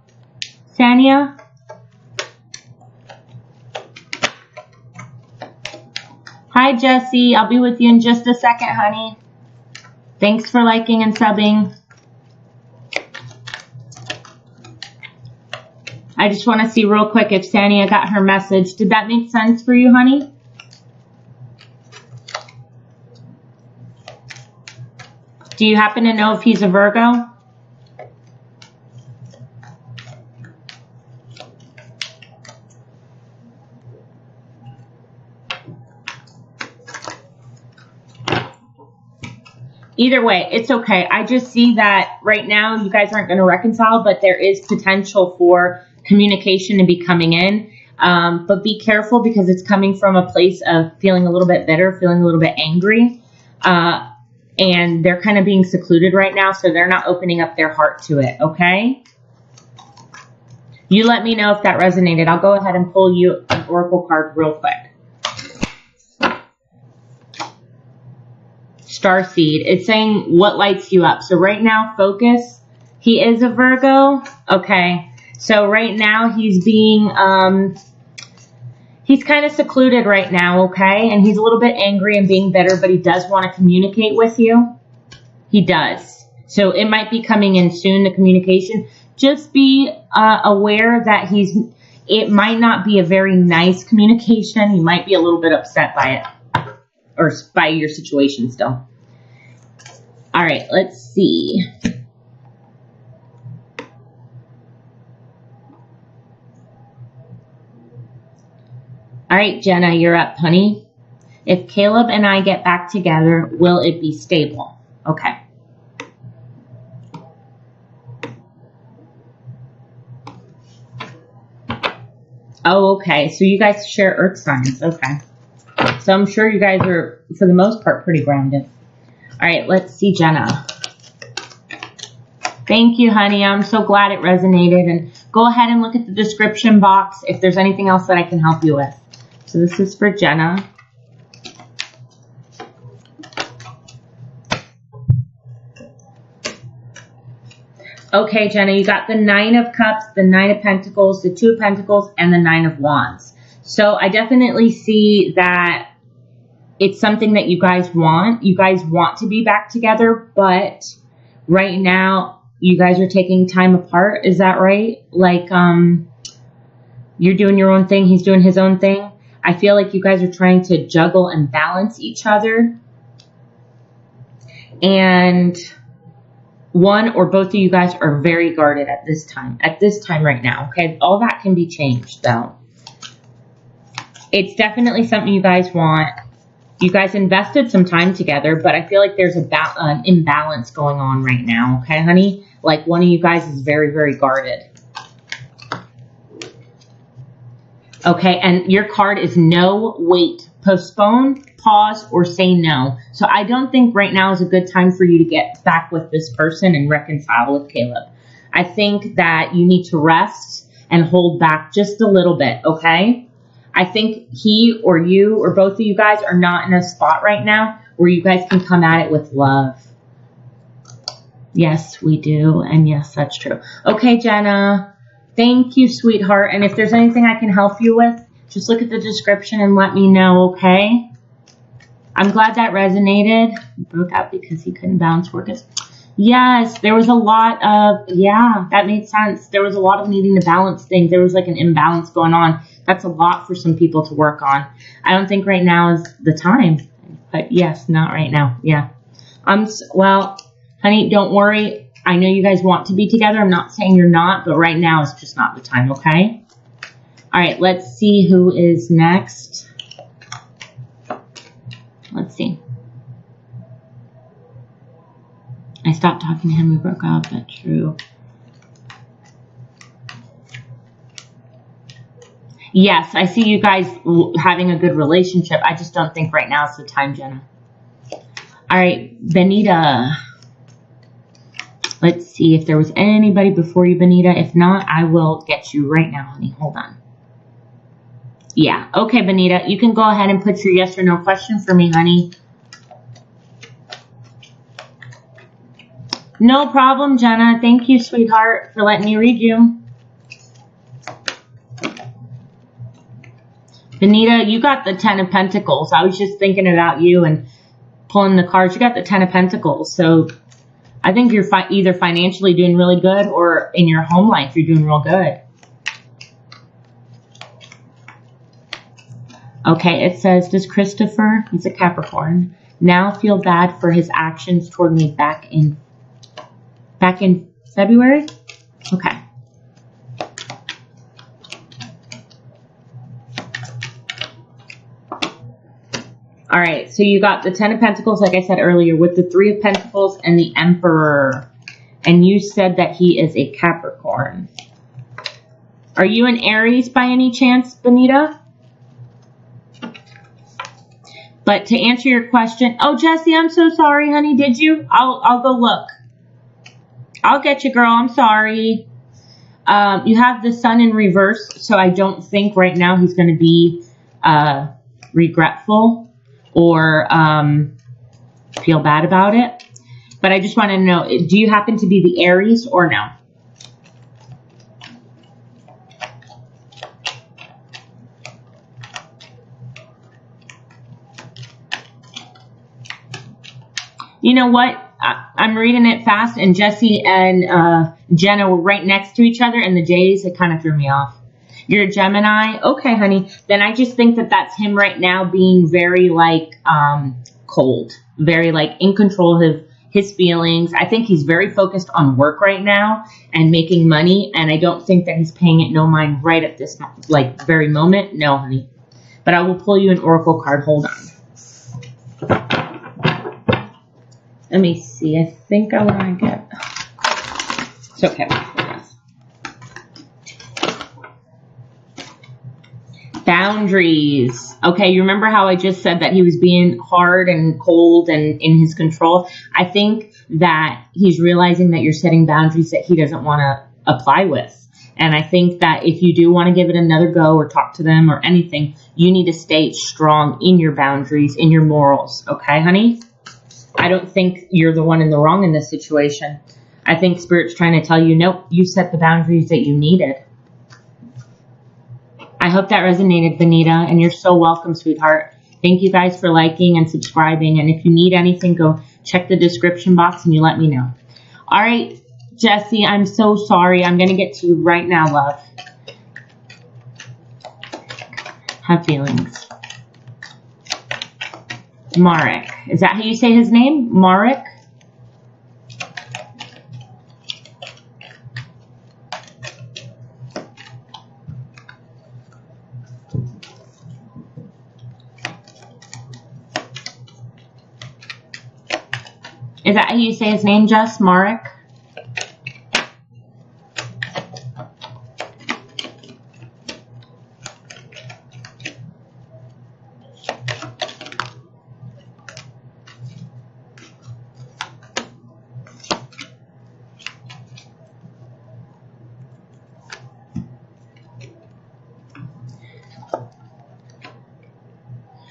Sania? Hi, Jessie. I'll be with you in just a second, honey. Thanks for liking and subbing. I just want to see real quick if Sania got her message. Did that make sense for you, honey? Do you happen to know if he's a Virgo? Either way, it's okay. I just see that right now you guys aren't going to reconcile, but there is potential for communication to be coming in. But be careful because it's coming from a place of feeling a little bit bitter, feeling a little bit angry. And they're kind of being secluded right now, so they're not opening up their heart to it, okay? You let me know if that resonated. I'll go ahead and pull you an oracle card real quick. Starseed. It's saying what lights you up. So right now, focus. He is a Virgo. Okay. So right now, he's being... he's kind of secluded right now, okay? And he's a little bit angry and being bitter, but he does want to communicate with you. He does. So it might be coming in soon, the communication. Just be aware that it might not be a very nice communication. He might be a little bit upset by it. or by your situation still. All right, let's see. All right, Jenna, you're up, honey. If Caleb and I get back together, will it be stable? Okay. Oh, okay. So you guys share earth signs. Okay. So I'm sure you guys are, for the most part, pretty grounded. All right, let's see, Jenna. Thank you, honey. I'm so glad it resonated. And go ahead and look at the description box if there's anything else that I can help you with. So this is for Jenna. Okay, Jenna, you got the 9 of Cups, the 9 of Pentacles, the 2 of Pentacles, and the 9 of Wands. So I definitely see that it's something that you guys want. You guys want to be back together, but right now you guys are taking time apart. Is that right? Like, you're doing your own thing. He's doing his own thing. I feel like you guys are trying to juggle and balance each other. And one or both of you guys are very guarded at this time. At this time right now, okay? All that can be changed, though. It's definitely something you guys want. You guys invested some time together, but I feel like there's an imbalance going on right now, okay, honey? Like one of you guys is very, very guarded. Okay, and your card is no, wait, postpone, pause, or say no. So I don't think right now is a good time for you to get back with this person and reconcile with Caleb. I think that you need to rest and hold back just a little bit, okay? I think he or you or both of you guys are not in a spot right now where you guys can come at it with love. Yes, we do. And yes, that's true. Okay, Jenna. Thank you, sweetheart. And if there's anything I can help you with, just look at the description and let me know, okay? I'm glad that resonated. He broke out because he couldn't balance work. Yes, there was a lot of, yeah, that made sense. There was a lot of needing to balance things. There was like an imbalance going on. That's a lot for some people to work on. I don't think right now is the time. But yes, not right now. Yeah. Well, honey, don't worry. I know you guys want to be together. I'm not saying you're not, but right now is just not the time, okay? All right, let's see who is next. Let's see. I stopped talking to him. We broke up. That's true. Yes, I see you guys having a good relationship. I just don't think right now is the time, Jenna. All right, Benita. Let's see if there was anybody before you, Benita. If not, I will get you right now, honey. Hold on. Yeah. Okay, Benita. You can go ahead and put your yes or no question for me, honey. No problem, Jenna. Thank you, sweetheart, for letting me read you. Benita, you got the 10 of Pentacles. I was just thinking about you and pulling the cards. You got the 10 of Pentacles. So I think you're either financially doing really good or in your home life you're doing real good. Okay, it says, does Christopher, he's a Capricorn, now feel bad for his actions toward me back in February? Okay. All right, so you got the 10 of Pentacles, like I said earlier, with the 3 of Pentacles and the Emperor. And you said that he is a Capricorn. Are you an Aries by any chance, Benita? But to answer your question, oh, Jessie, I'm so sorry, honey. Did you? I'll go look. I'll get you, girl. I'm sorry. You have the Sun in reverse, so I don't think right now he's going to be regretful or feel bad about it. But I just want to know, do you happen to be the Aries or no? You know what? I'm reading it fast, and Jessie and Jenna were right next to each other, and the J's, it kind of threw me off. You're a Gemini? Okay, honey. Then I just think that that's him right now being very, like, cold. Very, like, in control of his feelings. I think he's very focused on work right now and making money. And I don't think that he's paying it no mind right at this, like, very moment. No, honey. But I will pull you an oracle card. Hold on. Let me see. I think I want to get... It's okay. Boundaries. Okay, you remember how I just said that he was being hard and cold and in his control? I think that he's realizing that you're setting boundaries that he doesn't want to apply with. And I think that if you do want to give it another go or talk to them or anything, you need to stay strong in your boundaries, in your morals. Okay, honey? I don't think you're the one in the wrong in this situation. I think Spirit's trying to tell you, nope, you set the boundaries that you needed. I hope that resonated, Benita, and you're so welcome, sweetheart. Thank you guys for liking and subscribing, and if you need anything, go check the description box and you let me know. All right, Jesse, I'm so sorry. I'm going to get to you right now, love. Have feelings. Marek. Is that how you say his name? Marek? Is that how you say his name, Jess? Marek?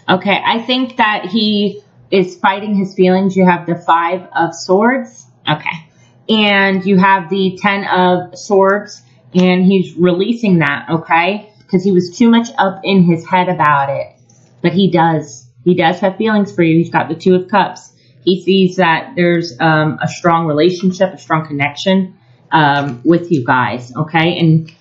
Okay, I think that he is fighting his feelings. You have the 5 of Swords. Okay. And you have the 10 of Swords. And he's releasing that, okay? Because he was too much up in his head about it. But he does. He does have feelings for you. He's got the 2 of Cups. He sees that there's a strong relationship, a strong connection with you guys, okay? And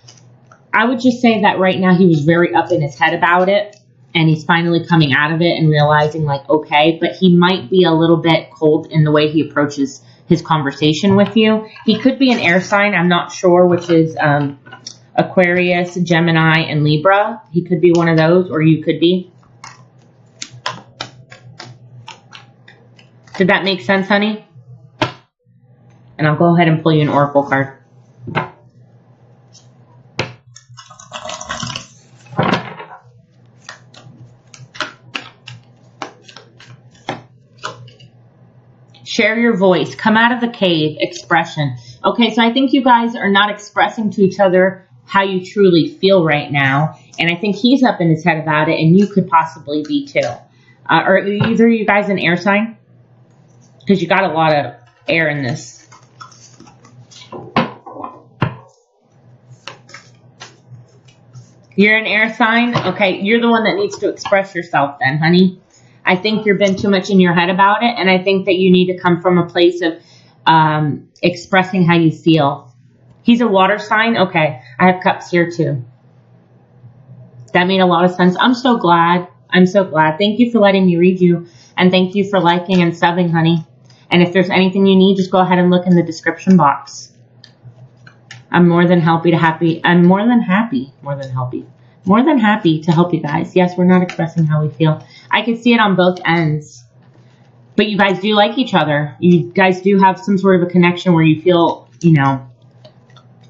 I would just say that right now he was very up in his head about it. And he's finally coming out of it and realizing, like, okay, but he might be a little bit cold in the way he approaches his conversation with you. He could be an air sign. I'm not sure, which is Aquarius, Gemini, and Libra. He could be one of those, or you could be. Did that make sense, honey? And I'll go ahead and pull you an oracle card. Share your voice. Come out of the cave. Expression. Okay, so I think you guys are not expressing to each other how you truly feel right now. And I think he's up in his head about it, and you could possibly be too. Are either of you guys an air sign? Because you got a lot of air in this. You're an air sign? Okay, you're the one that needs to express yourself then, honey. I think you've been too much in your head about it, and I think that you need to come from a place of expressing how you feel. He's a water sign? Okay, I have Cups here too. That made a lot of sense. I'm so glad. I'm so glad. Thank you for letting me read you, and thank you for liking and subbing, honey. And if there's anything you need, just go ahead and look in the description box. I'm more than happy to help you guys. Yes, we're not expressing how we feel. I can see it on both ends. But you guys do like each other. You guys do have some sort of a connection where you feel, you know,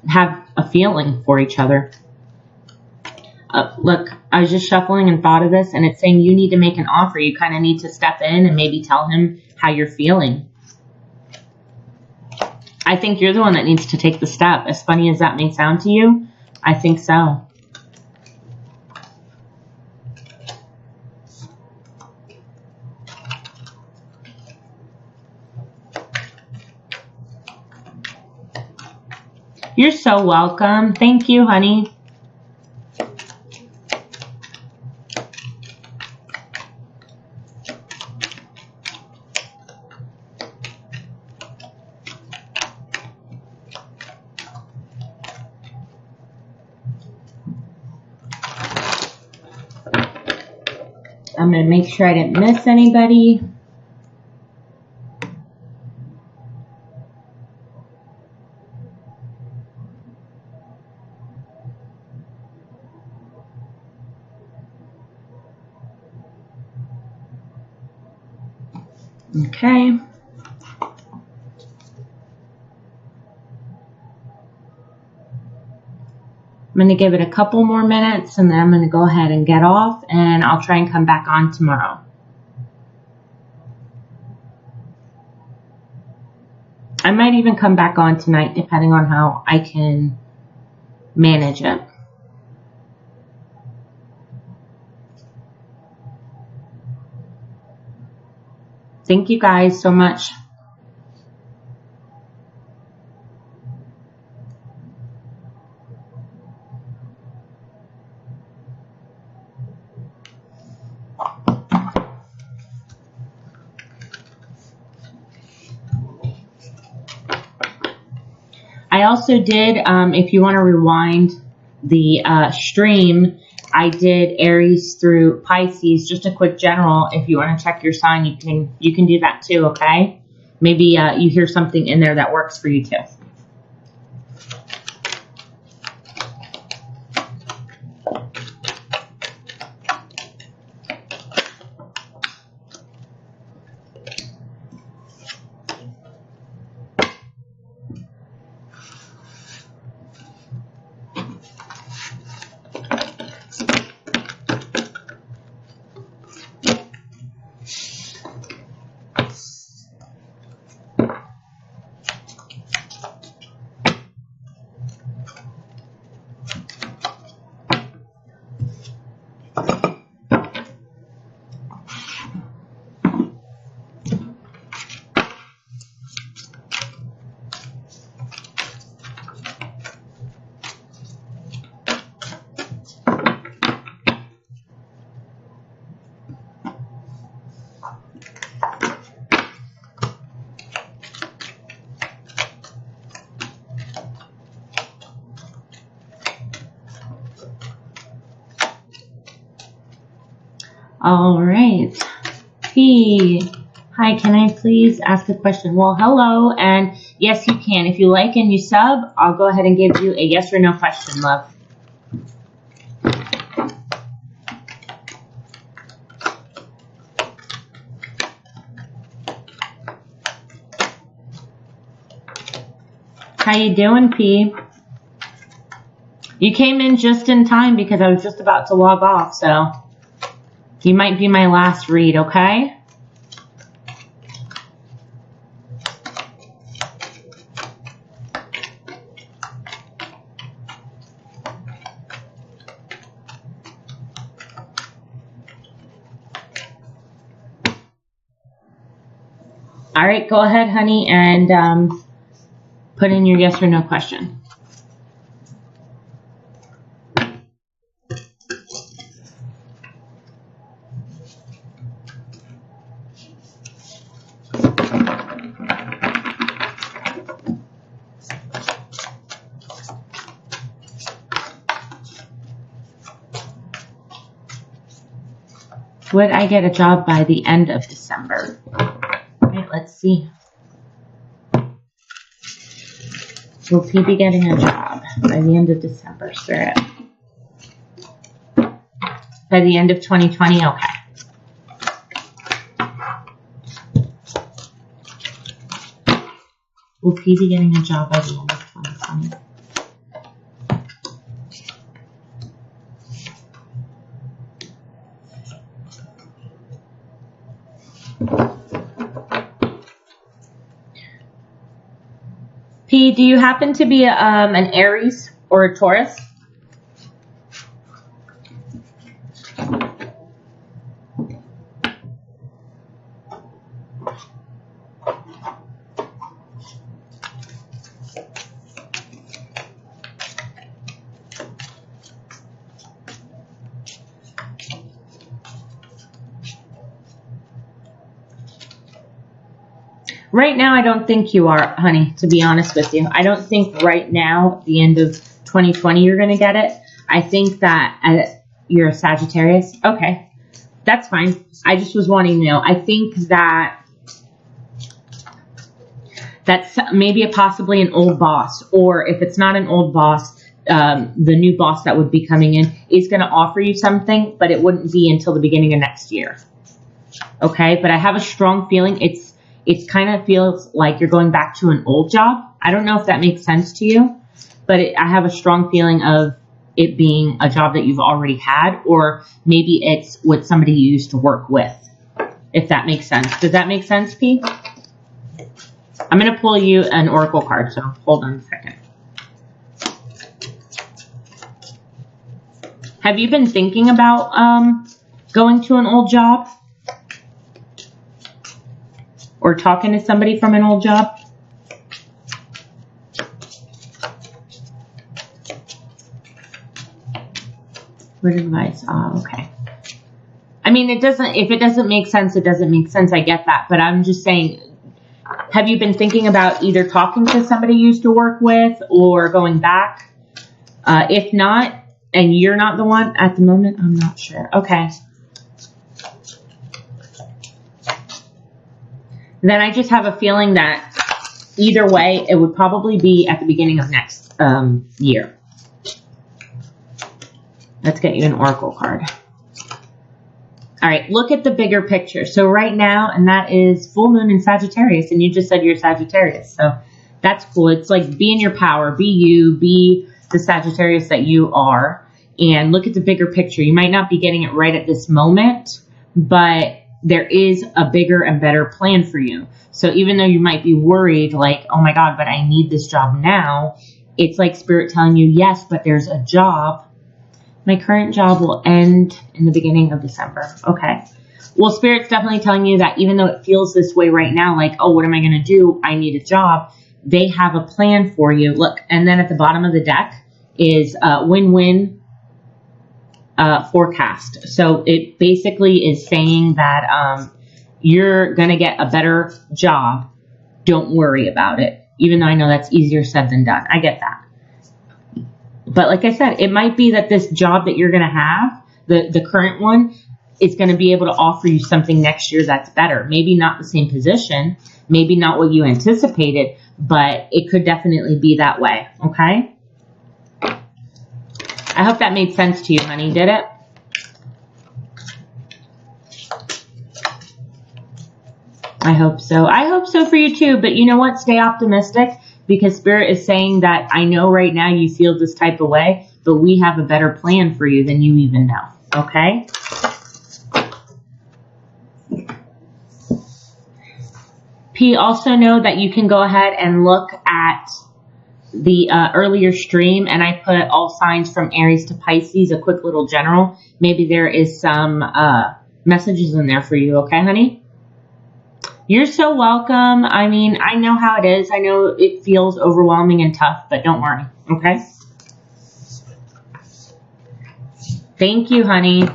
have a feeling for each other. Look, I was just shuffling and thought of this, and it's saying you need to make an offer. You kind of need to step in and maybe tell him how you're feeling. I think you're the one that needs to take the step. As funny as that may sound to you, I think so. You're so welcome. Thank you, honey. I'm going to make sure I didn't miss anybody. Okay. I'm going to give it a couple more minutes and then I'm going to go ahead and get off and I'll try and come back on tomorrow. I might even come back on tonight depending on how I can manage it. Thank you guys so much. I also did, if you want to rewind the stream, I did Aries through Pisces, just a quick general. If you want to check your sign, you can do that too, okay? Maybe you hear something in there that works for you too. All right. P. Hi, can I please ask a question? Well, hello, and yes, you can. If you like and you sub, I'll go ahead and give you a yes or no question, love. How you doing, P? You came in just in time because I was just about to log off, so you might be my last read, okay? All right, go ahead, honey, and put in your yes or no question. Would I get a job by the end of December? All right, let's see. Will P be getting a job by the end of December, Spirit? By the end of 2020? Okay. Will P be getting a job by the end of 2020? P, do you happen to be an Aries or a Taurus? Right now, I don't think you are, honey, to be honest with you. I don't think right now, at the end of 2020, you're going to get it. I think that you're a Sagittarius. Okay. That's fine. I just was wanting to know. I think that's maybe possibly an old boss, or if it's not an old boss, the new boss that would be coming in is going to offer you something, but it wouldn't be until the beginning of next year. Okay, but I have a strong feeling it's kind of feels like you're going back to an old job. I don't know if that makes sense to you, but I have a strong feeling of it being a job that you've already had, or maybe it's with somebody you used to work with, if that makes sense. Does that make sense, P? I'm going to pull you an oracle card, so hold on a second. Have you been thinking about going to an old job? Or talking to somebody from an old job? Word advice. Okay. I mean, if it doesn't make sense, it doesn't make sense. I get that. But I'm just saying, have you been thinking about either talking to somebody you used to work with or going back? If not, and you're not the one at the moment, I'm not sure. Okay. Then I just have a feeling that either way, it would probably be at the beginning of next year. Let's get you an oracle card. All right, look at the bigger picture. So right now, and that is full moon in Sagittarius, and you just said you're Sagittarius. So that's cool. It's like be in your power, be you, be the Sagittarius that you are, and look at the bigger picture. You might not be getting it right at this moment, but there is a bigger and better plan for you. So even though you might be worried, like, oh my God, but I need this job now, it's like Spirit telling you, yes, but there's a job. My current job will end in the beginning of December. Okay. Well, Spirit's definitely telling you that even though it feels this way right now, like, oh, what am I going to do? I need a job. They have a plan for you. Look, and then at the bottom of the deck is win-win forecast. So it basically is saying that you're going to get a better job. Don't worry about it. Even though I know that's easier said than done. I get that. But like I said, it might be that this job that you're going to have, the current one, is going to be able to offer you something next year that's better. Maybe not the same position, maybe not what you anticipated, but it could definitely be that way, okay? I hope that made sense to you, honey. Did it? I hope so. I hope so for you too, but you know what? Stay optimistic. Because Spirit is saying that I know right now you feel this type of way, but we have a better plan for you than you even know. Okay? P, also know that you can go ahead and look at the earlier stream, and I put all signs from Aries to Pisces, a quick little general. Maybe there is some messages in there for you. Okay, honey? You're so welcome. I mean, I know how it is. I know it feels overwhelming and tough, but don't worry, okay? Thank you, honey.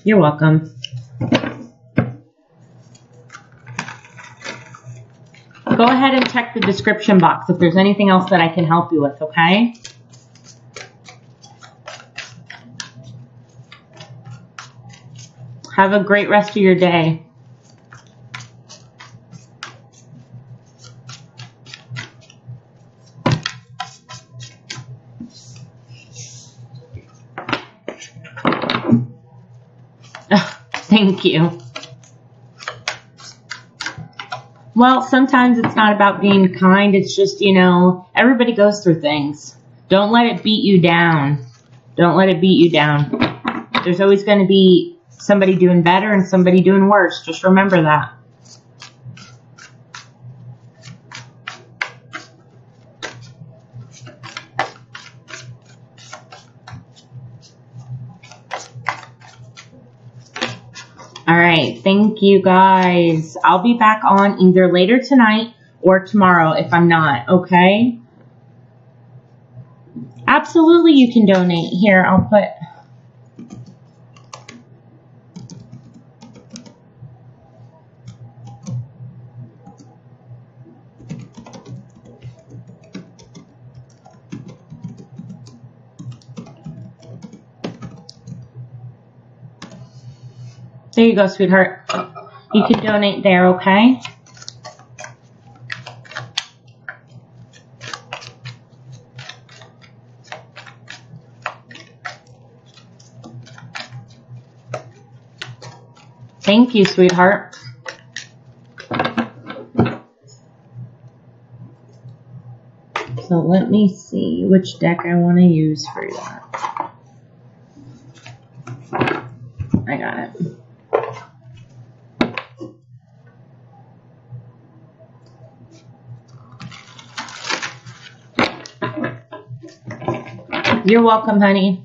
You're welcome. Go ahead and check the description box if there's anything else that I can help you with, okay? Have a great rest of your day. Thank you. Well, sometimes it's not about being kind. It's just, you know, everybody goes through things. Don't let it beat you down. Don't let it beat you down. There's always going to be somebody doing better and somebody doing worse. Just remember that. All right. Thank you, guys. I'll be back on either later tonight or tomorrow if I'm not, okay? Absolutely, you can donate. Here, I'll put... There you go, sweetheart. You can donate there, okay? Thank you, sweetheart. So let me see which deck I want to use for that. I got it. You're welcome, honey.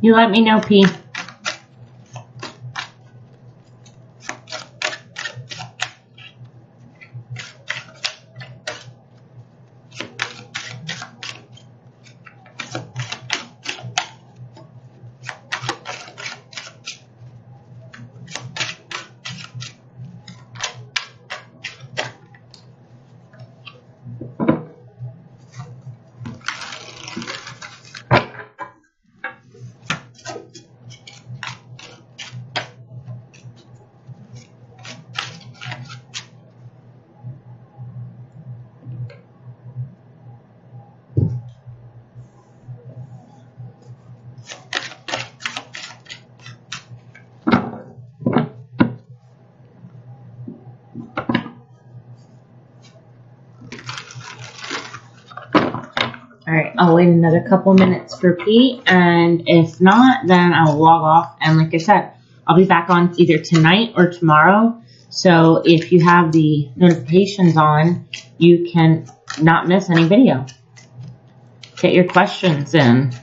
You let me know, P. All right, I'll wait another couple minutes for Pete, and if not, then I'll log off. And like I said, I'll be back on either tonight or tomorrow. So if you have the notifications on, you can not miss any video. Get your questions in.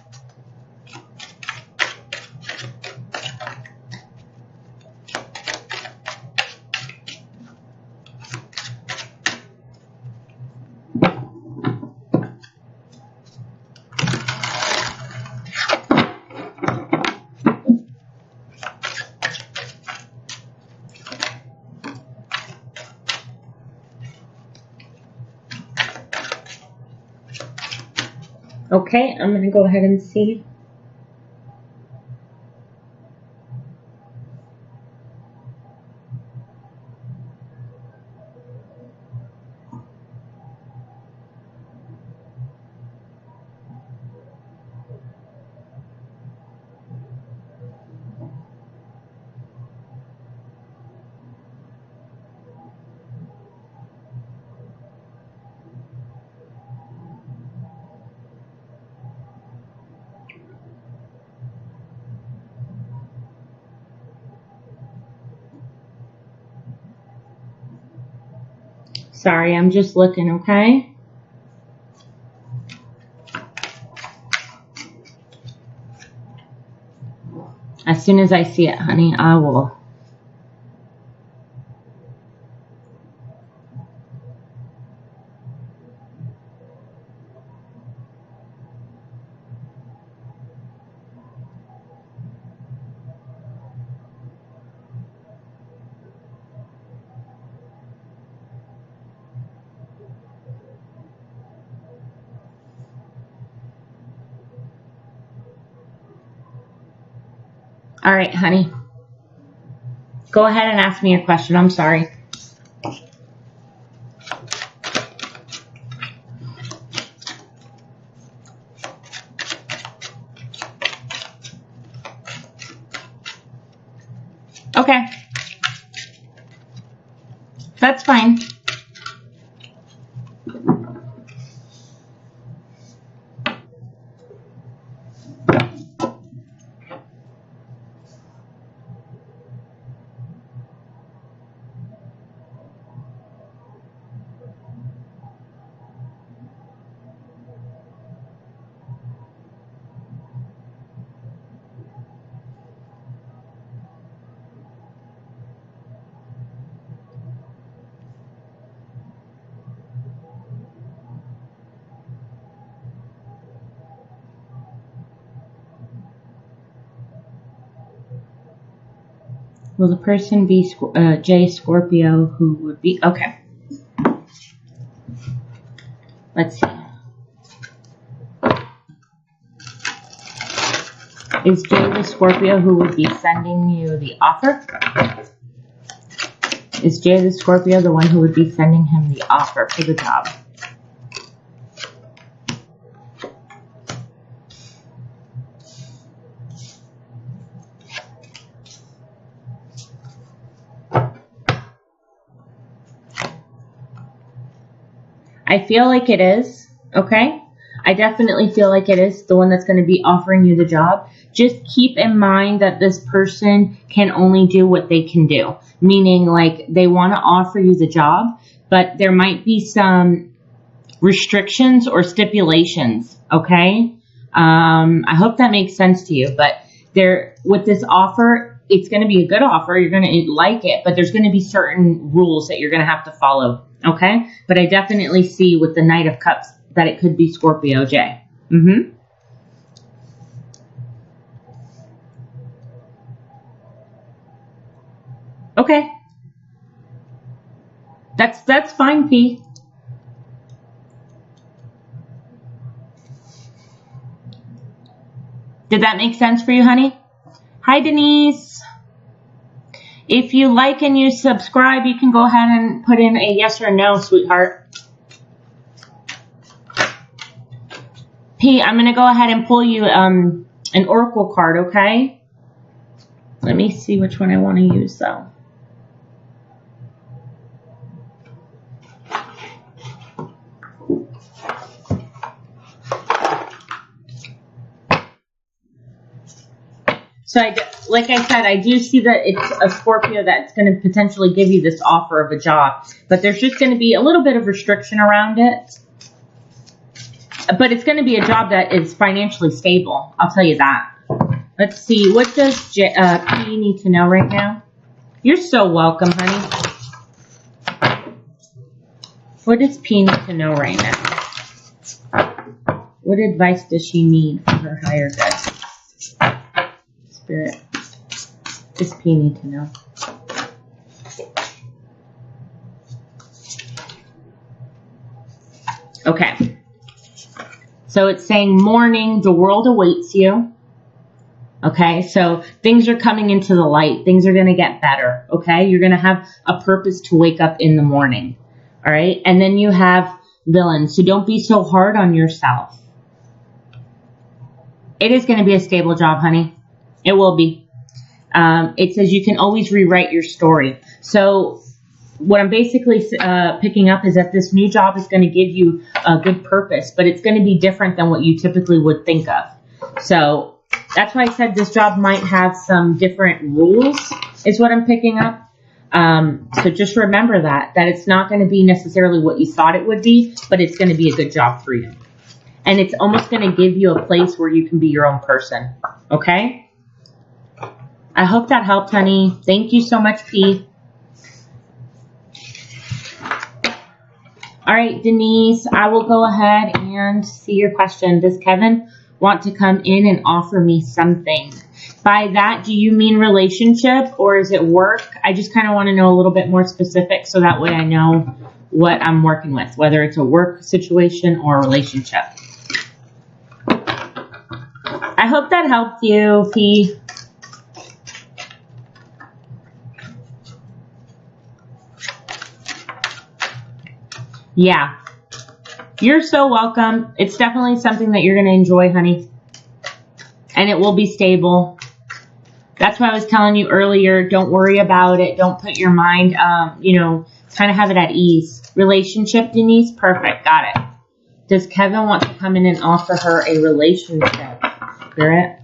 Okay, I'm going to go ahead and see. Sorry, I'm just looking, okay? As soon as I see it, honey, I will. All right, honey. Go ahead and ask me your question. I'm sorry. Okay. That's fine. Will the person be J Scorpio who would be? Okay. Let's see. Is Jay the Scorpio who would be sending you the offer? Is Jay the Scorpio the one who would be sending him the offer for the job? I feel like it is, okay? I definitely feel like it is the one that's going to be offering you the job. Just keep in mind that this person can only do what they can do. Meaning, like, they want to offer you the job, but there might be some restrictions or stipulations, okay? I hope that makes sense to you. But with this offer, it's going to be a good offer. You're going to like it, but there's going to be certain rules that you're going to have to follow. Okay, but I definitely see with the Knight of Cups that it could be Scorpio J. Okay, that's fine, P. Did that make sense for you, honey? Hi, Denise. If you like and you subscribe, you can go ahead and put in a yes or no, sweetheart. P, I'm going to go ahead and pull you an oracle card, okay? Let me see which one I want to use, though. So, like I said, I do see that it's a Scorpio that's going to potentially give you this offer of a job. But there's just going to be a little bit of restriction around it. But it's going to be a job that is financially stable. I'll tell you that. Let's see. What does P need to know right now? You're so welcome, honey. What does P need to know right now? What advice does she need for her higher good? Spirit. Does P need to know? Okay. So it's saying morning, the world awaits you. Okay, so things are coming into the light. Things are going to get better. Okay, you're going to have a purpose to wake up in the morning. All right, and then you have villain. So don't be so hard on yourself. It is going to be a stable job, honey. It will be. It says you can always rewrite your story. So what I'm basically picking up is that this new job is going to give you a good purpose, but it's going to be different than what you typically would think of. So that's why I said this job might have some different rules, is what I'm picking up. So just remember that it's not going to be necessarily what you thought it would be, but it's going to be a good job for you. And it's almost going to give you a place where you can be your own person. Okay? I hope that helped, honey. Thank you so much, P. All right, Denise, I will go ahead and see your question. Does Kevin want to come in and offer me something? By that, do you mean relationship or is it work? I just kind of want to know a little bit more specific so that way I know what I'm working with, whether it's a work situation or a relationship. I hope that helped you, P. Yeah. You're so welcome. It's definitely something that you're going to enjoy, honey. And it will be stable. That's why I was telling you earlier, don't worry about it. Don't put your mind, kind of have it at ease. Relationship, Denise? Perfect. Got it. Does Kevin want to come in and offer her a relationship? Spirit?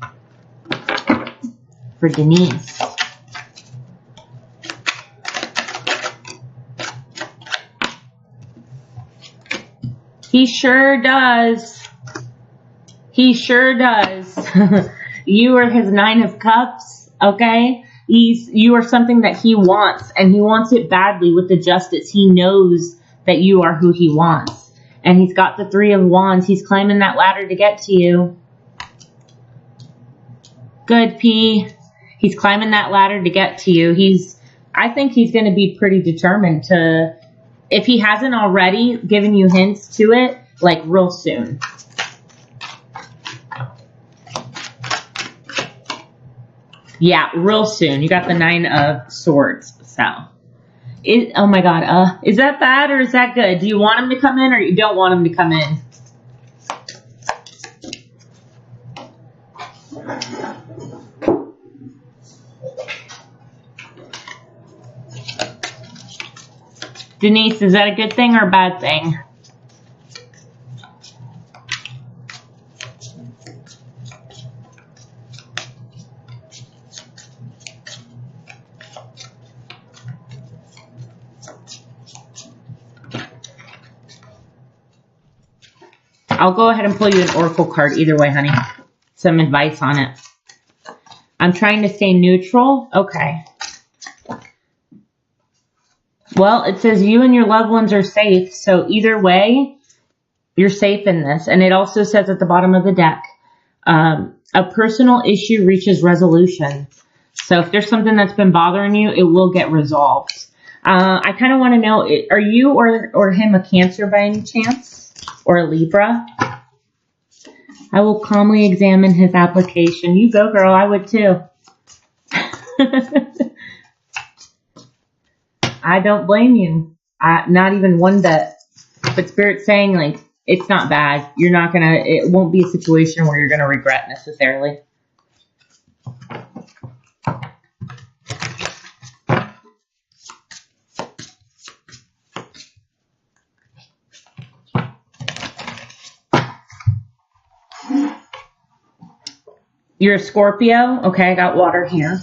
For Denise. He sure does. He sure does. You are his 9 of Cups, okay? You are something that he wants, and he wants it badly with the Justice. He knows that you are who he wants. And he's got the 3 of Wands. He's climbing that ladder to get to you. Good, P. He's climbing that ladder to get to you. I think he's going to be pretty determined to, if he hasn't already given you hints to it, like real soon. Yeah, real soon. You got the 9 of Swords. So, oh my God. Is that bad or is that good? Do you want him to come in or you don't want him to come in? Denise, is that a good thing or a bad thing? I'll go ahead and pull you an oracle card either way, honey. Some advice on it. I'm trying to stay neutral. Okay. Well, it says you and your loved ones are safe. So either way, you're safe in this. And it also says at the bottom of the deck, a personal issue reaches resolution. So if there's something that's been bothering you, it will get resolved. I kind of want to know, are you or him a Cancer by any chance? Or a Libra? I will calmly examine his application. You go, girl. I would too. I don't blame you. Not even one bit. But Spirit's saying, like, it's not bad. You're not going to, it won't be a situation where you're going to regret necessarily. You're a Scorpio? Okay, I got water here.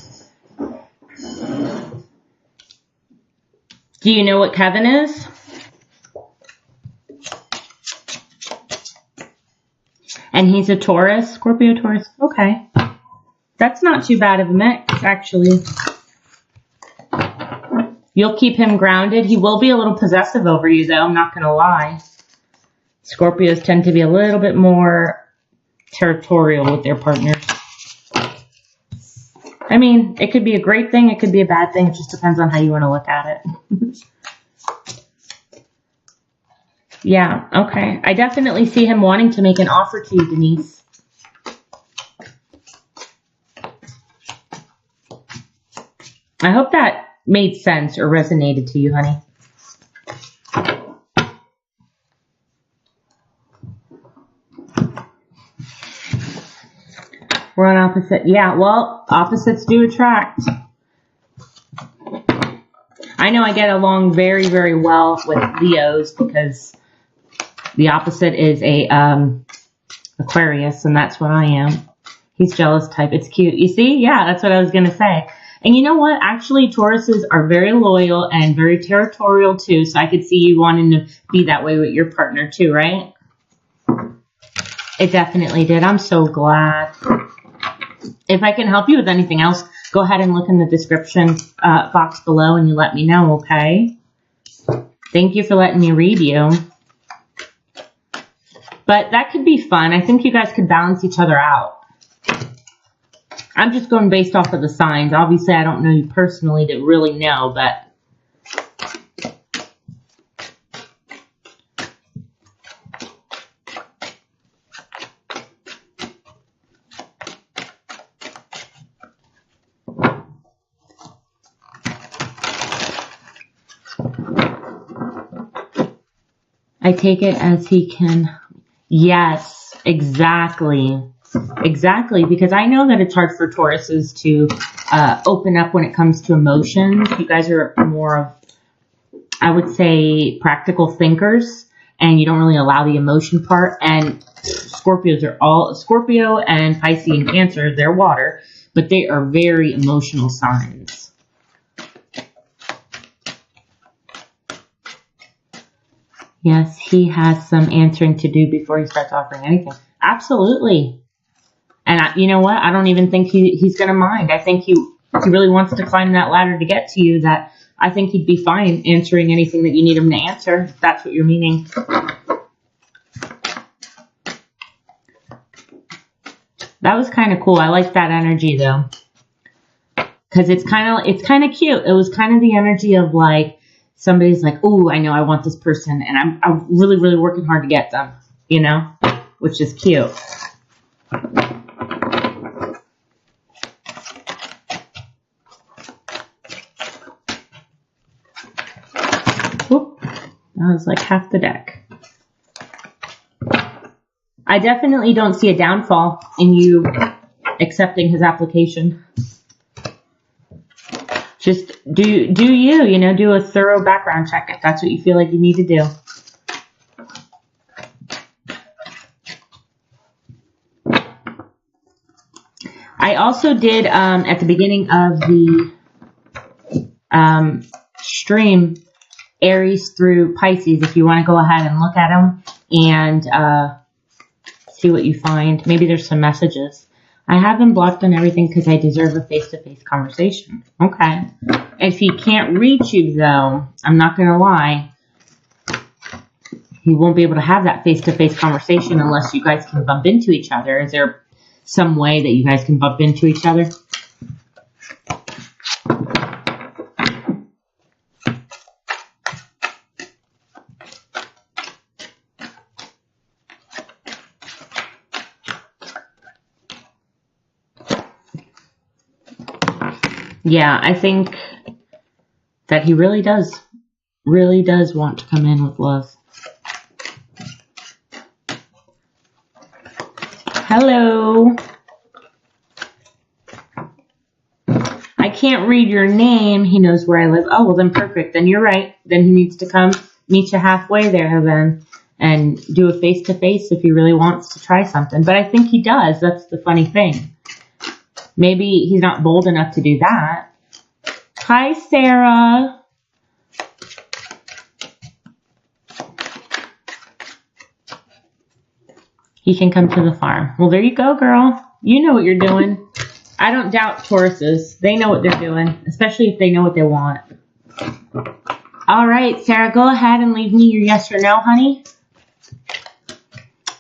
Do you know what Kevin is? And he's a Taurus? Scorpio, Taurus. Okay. That's not too bad of a mix, actually. You'll keep him grounded. He will be a little possessive over you, though. I'm not going to lie. Scorpios tend to be a little bit more territorial with their partners. I mean, it could be a great thing. It could be a bad thing. It just depends on how you want to look at it. Yeah, okay. I definitely see him wanting to make an offer to you, Denise. I hope that made sense or resonated to you, honey. We're on opposite. Yeah, well, opposites do attract. I know I get along very, very well with Leos because the opposite is a Aquarius, and that's what I am. He's jealous type. It's cute. You see? Yeah, that's what I was going to say. And you know what? Actually, Tauruses are very loyal and very territorial, too. So I could see you wanting to be that way with your partner, too, right? It definitely did. I'm so glad. If I can help you with anything else, go ahead and look in the description box below and you let me know, okay? Thank you for letting me read you. But that could be fun. I think you guys could balance each other out. I'm just going based off of the signs. Obviously, I don't know you personally to really know, but... I take it as he can. Yes, exactly. Exactly, because I know that it's hard for Tauruses to open up when it comes to emotions. You guys are more of, I would say, practical thinkers, and you don't really allow the emotion part. And Scorpios are all, Scorpio and Pisces and Cancer, they're water, but they are very emotional signs. Yes, he has some answering to do before he starts offering anything. Absolutely. And you know what? I don't even think he's going to mind. I think he really wants to climb that ladder to get to you. That I think he'd be fine answering anything that you need him to answer, if that's what you're meaning. That was kind of cool. I like that energy though, because it's kind of cute. It was kind of the energy of like somebody's like, "Oh, I know I want this person, and I'm really really working hard to get them," you know, which is cute. That was like half the deck. I definitely don't see a downfall in you accepting his application. Just do you, you know, do a thorough background check if that's what you feel like you need to do. I also did, at the beginning of the stream, Aries through Pisces, if you want to go ahead and look at them and see what you find. Maybe there's some messages. I have him blocked on everything because I deserve a face-to-face conversation. Okay. If he can't reach you, though, I'm not going to lie, he won't be able to have that face-to-face conversation unless you guys can bump into each other. Is there some way that you guys can bump into each other? Yeah, I think that he really does want to come in with love. Hello. I can't read your name. He knows where I live. Oh, well then perfect. Then you're right. Then he needs to come meet you halfway there then and do a face-to-face if he really wants to try something. But I think he does. That's the funny thing. Maybe he's not bold enough to do that. Hi, Sarah. He can come to the farm. Well, there you go, girl. You know what you're doing. I don't doubt Tauruses. They know what they're doing, especially if they know what they want. All right, Sarah, go ahead and leave me your yes or no, honey.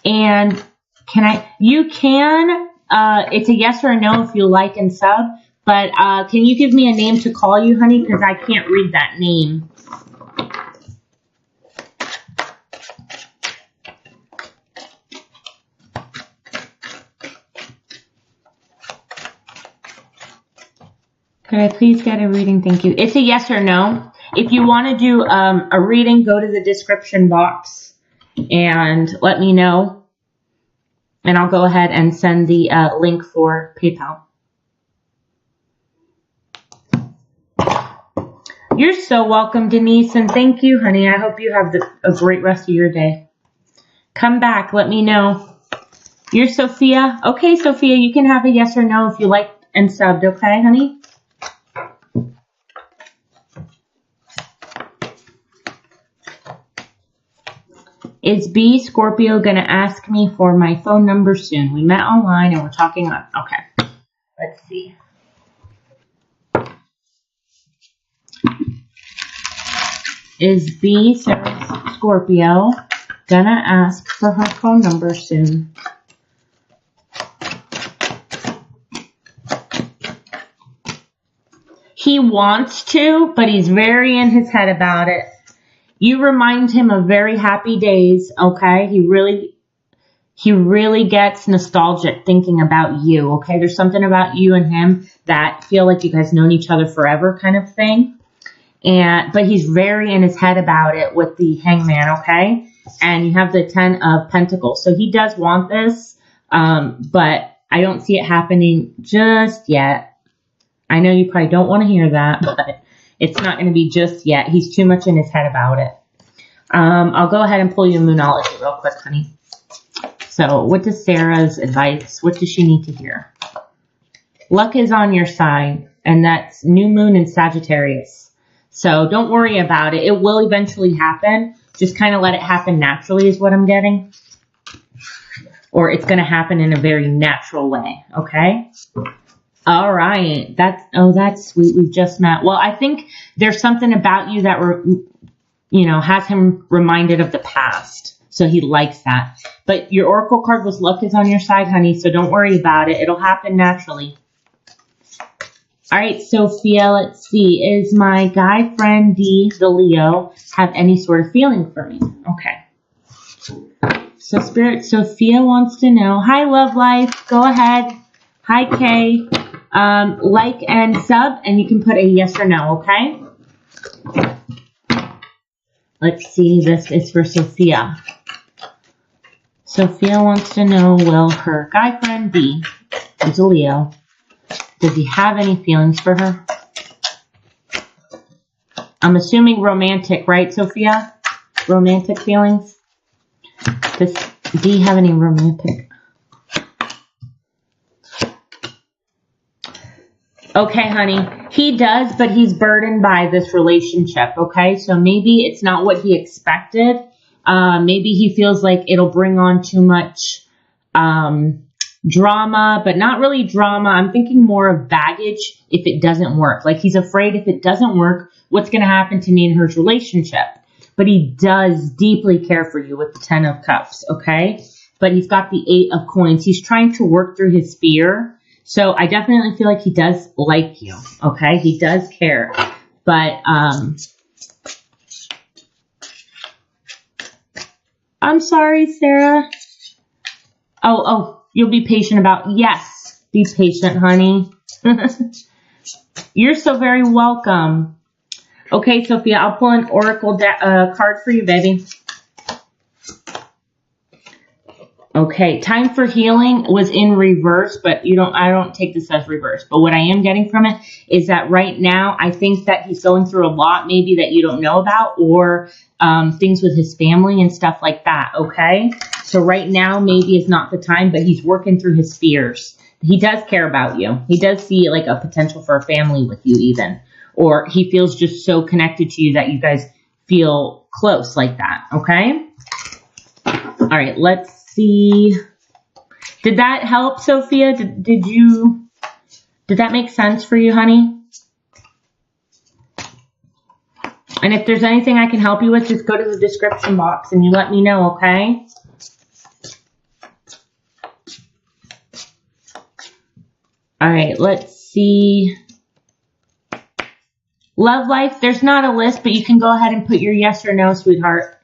And you can, it's a yes or a no if you like and sub, but can you give me a name to call you, honey? Because I can't read that name. Could I please get a reading? Thank you. It's a yes or no. If you want to do a reading, go to the description box and let me know. And I'll go ahead and send the link for PayPal. You're so welcome, Denise, and thank you, honey. I hope you have a great rest of your day. Come back. Let me know. You're Sophia. Okay, Sophia, you can have a yes or no if you like and subbed, okay, honey? Is B Scorpio going to ask me for my phone number soon? We met online and we're talking on. Okay. Let's see. Is B Scorpio going to ask for her phone number soon? He wants to, but he's very in his head about it. You remind him of very happy days, okay? He really gets nostalgic thinking about you, okay? There's something about you and him that feel like you guys known each other forever kind of thing. But he's very in his head about it with the Hangman, okay? and you have the 10 of Pentacles. So he does want this, but I don't see it happening just yet. I know you probably don't want to hear that, but it's not going to be just yet. He's too much in his head about it. I'll go ahead and pull you Moonology real quick, honey. So what does Sarah's advice, what does she need to hear? Luck is on your side, and that's new moon in Sagittarius. So don't worry about it. It will eventually happen. Just kind of let it happen naturally is what I'm getting. Or it's going to happen in a very natural way, okay? All right. That's sweet. We've just met. Well, I think there's something about you that, has him reminded of the past. So he likes that. But your Oracle card was luck is on your side, honey, so don't worry about it. It'll happen naturally. All right, Sophia, let's see. Is my guy friend D, the Leo, have any sort of feeling for me? Okay. So Spirit, Sophia wants to know. Hi, Love Life. Go ahead. Hi, Kay. Like and sub, and you can put a yes or no, okay? Let's see. This is for Sophia. Sophia wants to know, will her guy friend D, who's a Leo, does he have any feelings for her? I'm assuming romantic, right, Sophia? Romantic feelings? Does D have any romantic? Okay, honey. He does, but he's burdened by this relationship, okay? So maybe it's not what he expected. Maybe he feels like it'll bring on too much drama, but not really drama. I'm thinking more of baggage if it doesn't work. Like he's afraid if it doesn't work, what's going to happen to me and her relationship? But he does deeply care for you with the 10 of Cups, okay? But he's got the 8 of Coins. He's trying to work through his fear. So I definitely feel like he does like you, okay? He does care. But I'm sorry, Sarah. Oh, you'll be patient about, yes, be patient, honey. You're so very welcome. Okay, Sophia, I'll pull an Oracle card for you, baby. Okay, time for healing was in reverse, but I don't take this as reverse. But what I am getting from it is that right now, I think that he's going through a lot, maybe that you don't know about, or things with his family and stuff like that, okay? So right now, maybe is not the time, but he's working through his fears. He does care about you. He does see like a potential for a family with you even. Or he feels just so connected to you that you guys feel close like that, okay? All right, let's see. Did that help, Sophia? Did that make sense for you, honey? And if there's anything I can help you with, just go to the description box and you let me know, okay? All right, let's see. Love life, there's not a list, but you can go ahead and put your yes or no, sweetheart.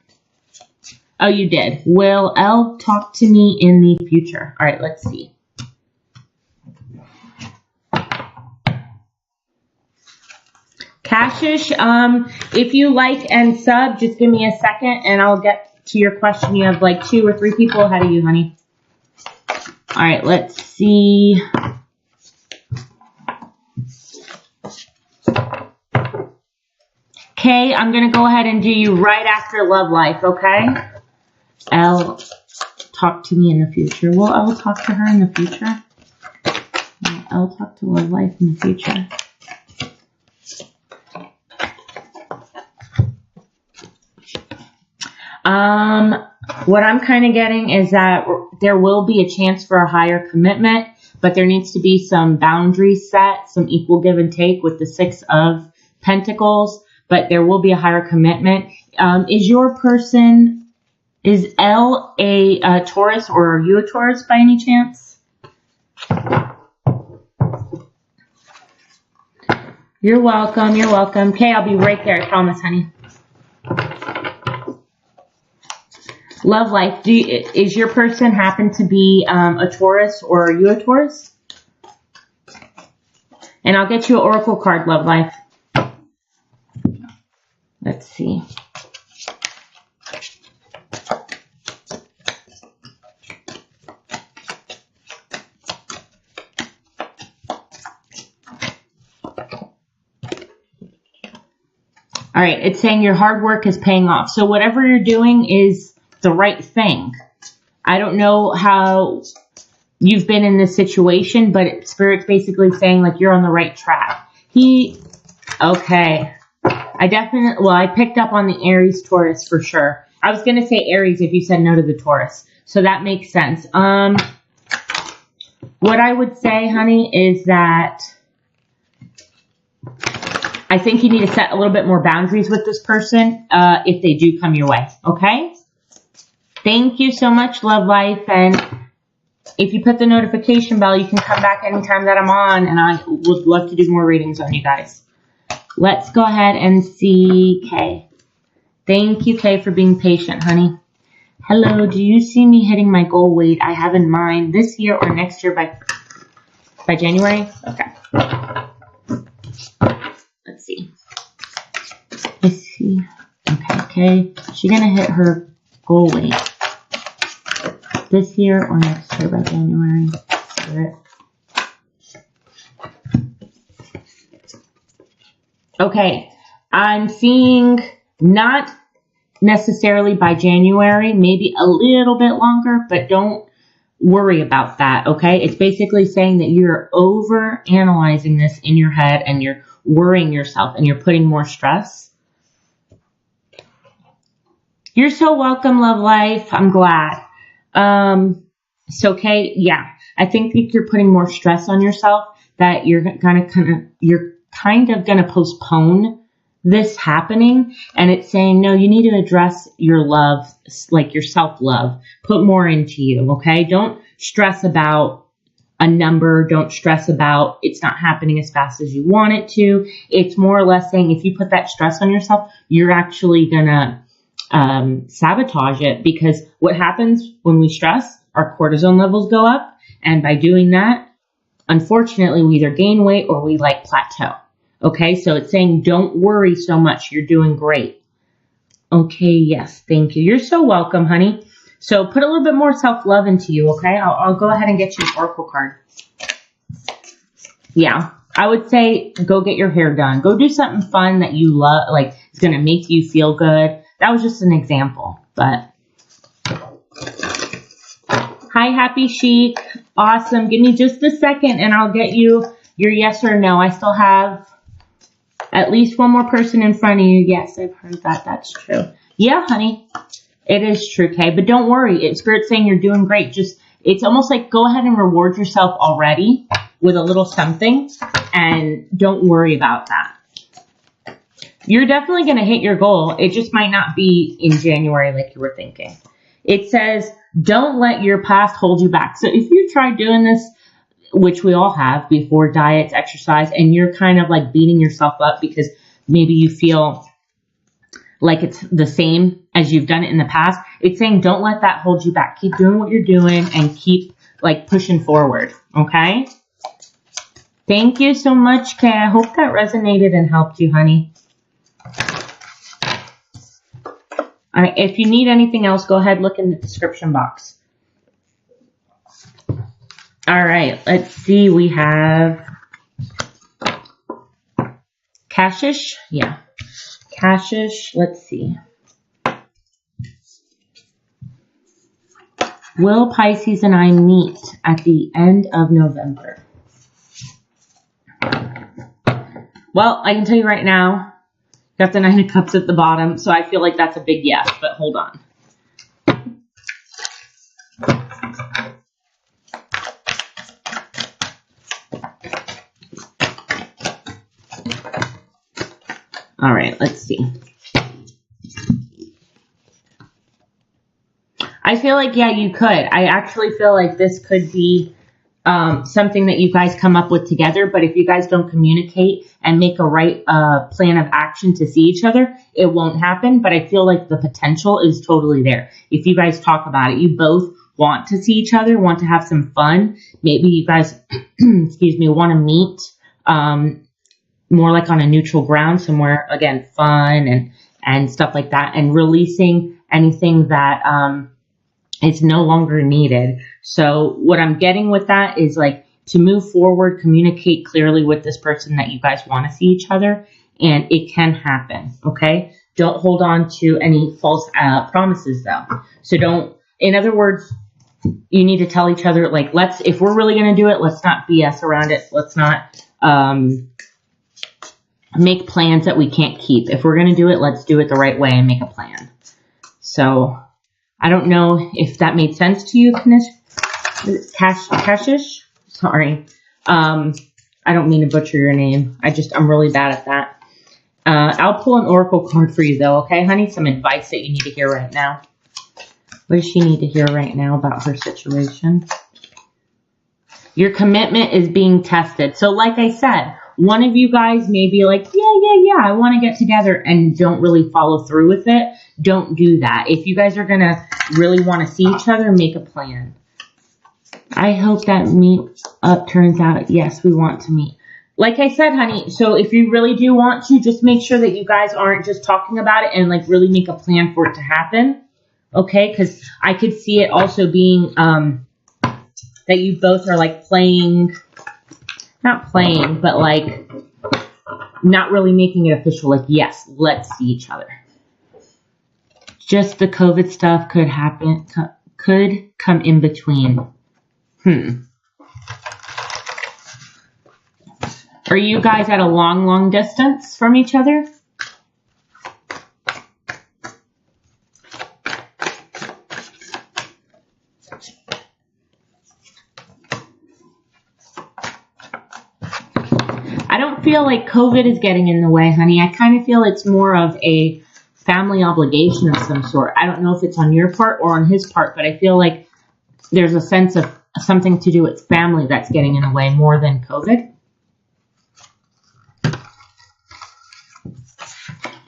Oh, you did. Will L talk to me in the future? All right, let's see. Cashish, if you like and sub, just give me a second and I'll get to your question. You have like 2 or 3 people ahead of you, honey. All right, let's see. Okay, I'm going to go ahead and do you right after Love Life, okay? L, talk to me in the future. Will L talk to her in the future? Will L talk to Love Life in the future? What I'm kind of getting is that there will be a chance for a higher commitment, but there needs to be some boundaries set, some equal give and take with the 6 of Pentacles, but there will be a higher commitment. Is L a Taurus, or are you a Taurus by any chance? You're welcome. You're welcome. Okay, I'll be right there. I promise, honey. Love life. Is your person happen to be a Taurus, or are you a Taurus? And I'll get you an Oracle card, Love life. Let's see. All right, it's saying your hard work is paying off. So whatever you're doing is the right thing. I don't know how you've been in this situation, but Spirit's basically saying like you're on the right track. Okay. I picked up on the Aries Taurus for sure. I was going to say Aries if you said no to the Taurus. So that makes sense. What I would say, honey, is that I think you need to set a little bit more boundaries with this person if they do come your way, okay? Thank you so much, Love Life. And if you put the notification bell, you can come back anytime that I'm on, and I would love to do more readings on you guys. Let's go ahead and see Kay. Thank you, Kay, for being patient, honey. Hello, do you see me hitting my goal weight I have in mind this year or next year by January? Okay. Let's see. Let's see. Okay. She's going to hit her goal weight this year or next year by January. Spirit. Okay. I'm seeing not necessarily by January, maybe a little bit longer, but don't worry about that, okay? It's basically saying that you're over analyzing this in your head and you're worrying yourself and you're putting more stress. You're so welcome, Love Life. I'm glad. So, Kay, yeah, I think that you're putting more stress on yourself, that you're kind of gonna postpone this happening, and it's saying, no, you need to address your love, like your self-love. Put more into you, okay? Don't stress about a number. Don't stress about it's not happening as fast as you want it to. It's more or less saying if you put that stress on yourself, you're actually gonna sabotage it, because what happens when we stress, our cortisol levels go up, and by doing that, unfortunately, we either gain weight or we like plateau. Okay, so it's saying don't worry so much. You're doing great. Okay, yes, thank you. You're so welcome, honey. So put a little bit more self-love into you, okay? I'll go ahead and get you an oracle card. Yeah, I would say go get your hair done. Go do something fun that you love, like it's going to make you feel good. That was just an example, but... Hi, Happy Chic. Awesome. Give me just a second and I'll get you your yes or no. I still have at least one more person in front of you. Yes, I've heard that. That's true. Yeah, honey. It is true, Kay. But don't worry. Spirit's saying you're doing great. It's almost like go ahead and reward yourself already with a little something. And don't worry about that. You're definitely going to hit your goal. It just might not be in January like you were thinking. It says, don't let your past hold you back. So if you try doing this, which we all have before diets, exercise, and you're kind of like beating yourself up because maybe you feel like it's the same as you've done it in the past, it's saying don't let that hold you back. Keep doing what you're doing and keep like pushing forward, okay? Thank you so much, Kay. I hope that resonated and helped you, honey. All right, if you need anything else, go ahead, look in the description box. All right, let's see. We have Kashish. Yeah, Kashish. Let's see. Will Pisces and I meet at the end of November? Well, I can tell you right now, got the Nine of Cups at the bottom, so I feel like that's a big yes, but hold on. All right, let's see. I feel like, yeah, you could. I actually feel like this could be something that you guys come up with together, but if you guys don't communicate and make a right plan of action to see each other, it won't happen. But I feel like the potential is totally there. If you guys talk about it, you both want to see each other, want to have some fun. Maybe you guys, excuse me, want to meet more like on a neutral ground somewhere, again, fun and stuff like that, and releasing anything that is no longer needed. So what I'm getting with that is like to move forward, communicate clearly with this person that you guys want to see each other, and it can happen, okay? Don't hold on to any false promises, though. So don't, in other words, you need to tell each other, like, if we're really going to do it, let's not BS around it. Let's not make plans that we can't keep. If we're going to do it, let's do it the right way and make a plan. So I don't know if that made sense to you, Kashish. Sorry. I don't mean to butcher your name. I'm really bad at that. I'll pull an oracle card for you, though, okay, honey? Some advice that you need to hear right now. What does she need to hear right now about her situation? Your commitment is being tested. So like I said, one of you guys may be like, yeah, I want to get together, and don't really follow through with it. Don't do that. If you guys are going to really want to see each other, make a plan. I hope that meet up turns out, yes, we want to meet. Like I said, honey, so if you really do want to, just make sure that you guys aren't just talking about it and, like, really make a plan for it to happen. Okay? Because I could see it also being that you both are, like, not playing, but, like, not really making it official. Like, yes, let's see each other. Just the COVID stuff could happen, could come in between. Are you guys at a long distance from each other? I don't feel like COVID is getting in the way, honey. I kind of feel it's more of a family obligation of some sort. I don't know if it's on your part or on his part, but I feel like there's a sense of something to do with family that's getting in the way more than COVID.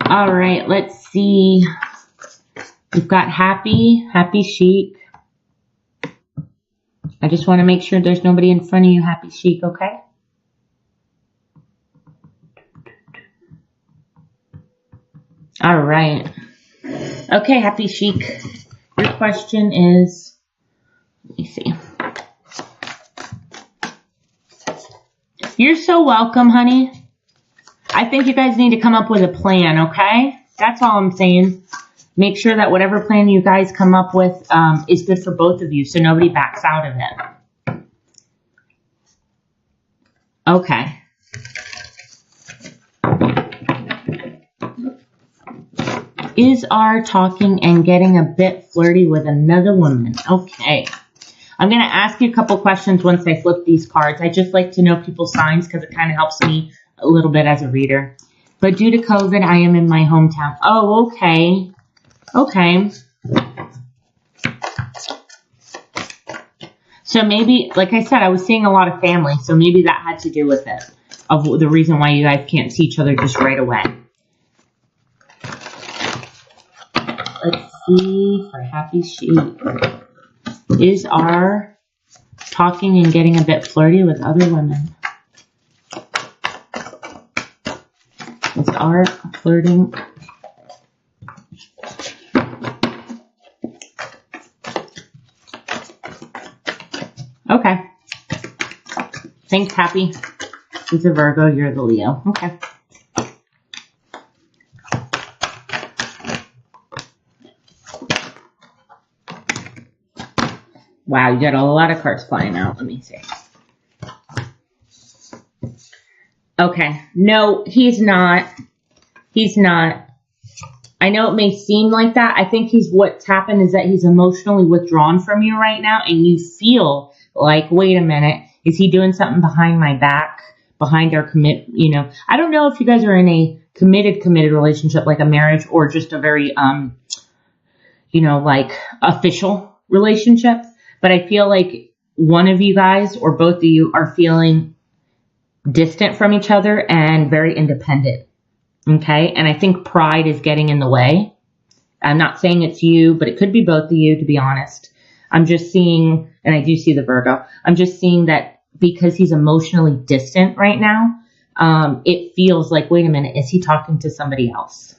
All right, let's see. We've got Happy Chic. I just want to make sure there's nobody in front of you, Happy Chic, okay? All right. Okay, Happy Chic. Your question is, let me see. You're so welcome, honey. I think you guys need to come up with a plan, okay? That's all I'm saying. Make sure that whatever plan you guys come up with is good for both of you, so nobody backs out of it. Okay. Is our talking and getting a bit flirty with another woman? Okay. I'm going to ask you a couple questions once I flip these cards. I just like to know people's signs because it kind of helps me a little bit as a reader. But due to COVID, I am in my hometown. Oh, okay. Okay. So maybe, like I said, I was seeing a lot of family, so maybe that had to do with it, of the reason why you guys can't see each other just right away. Let's see for Happy Chic. Is our talking and getting a bit flirty with other women? Is our flirting... Okay. Thanks, Happy. He's a Virgo, you're the Leo. Okay. Wow, you got a lot of cards flying out. Let me see. Okay. No, he's not. He's not. I know it may seem like that. I think what's happened is that he's emotionally withdrawn from you right now, and you feel like, wait a minute, is he doing something behind my back, behind our I don't know if you guys are in a committed relationship, like a marriage, or just a very, like official relationship. But I feel like one of you guys or both of you are feeling distant from each other and very independent. Okay. And I think pride is getting in the way. I'm not saying it's you, but it could be both of you, to be honest. I'm just seeing, and I do see the Virgo, I'm just seeing that because he's emotionally distant right now, it feels like, wait a minute, is he talking to somebody else?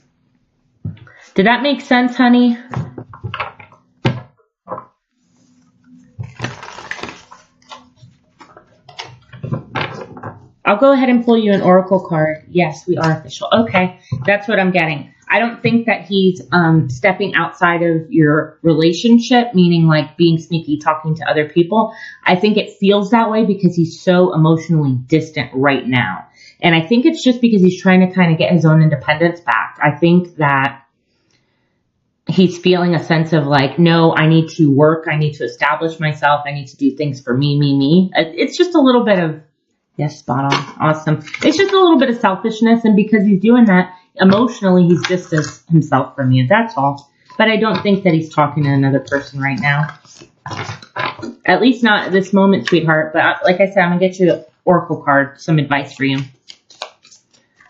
Did that make sense, honey? I'll go ahead and pull you an oracle card. Yes, we are official. Okay, that's what I'm getting. I don't think that he's stepping outside of your relationship, meaning like being sneaky, talking to other people. I think it feels that way because he's so emotionally distant right now. And I think it's just because he's trying to kind of get his own independence back. I think that he's feeling a sense of like, no, I need to work. I need to establish myself. I need to do things for me. It's just a little bit of, yes, spot on. Awesome. It's just a little bit of selfishness. And because he's doing that, emotionally, he's just as himself from you. That's all. But I don't think that he's talking to another person right now. At least not at this moment, sweetheart. But like I said, I'm going to get you an oracle card, some advice for you.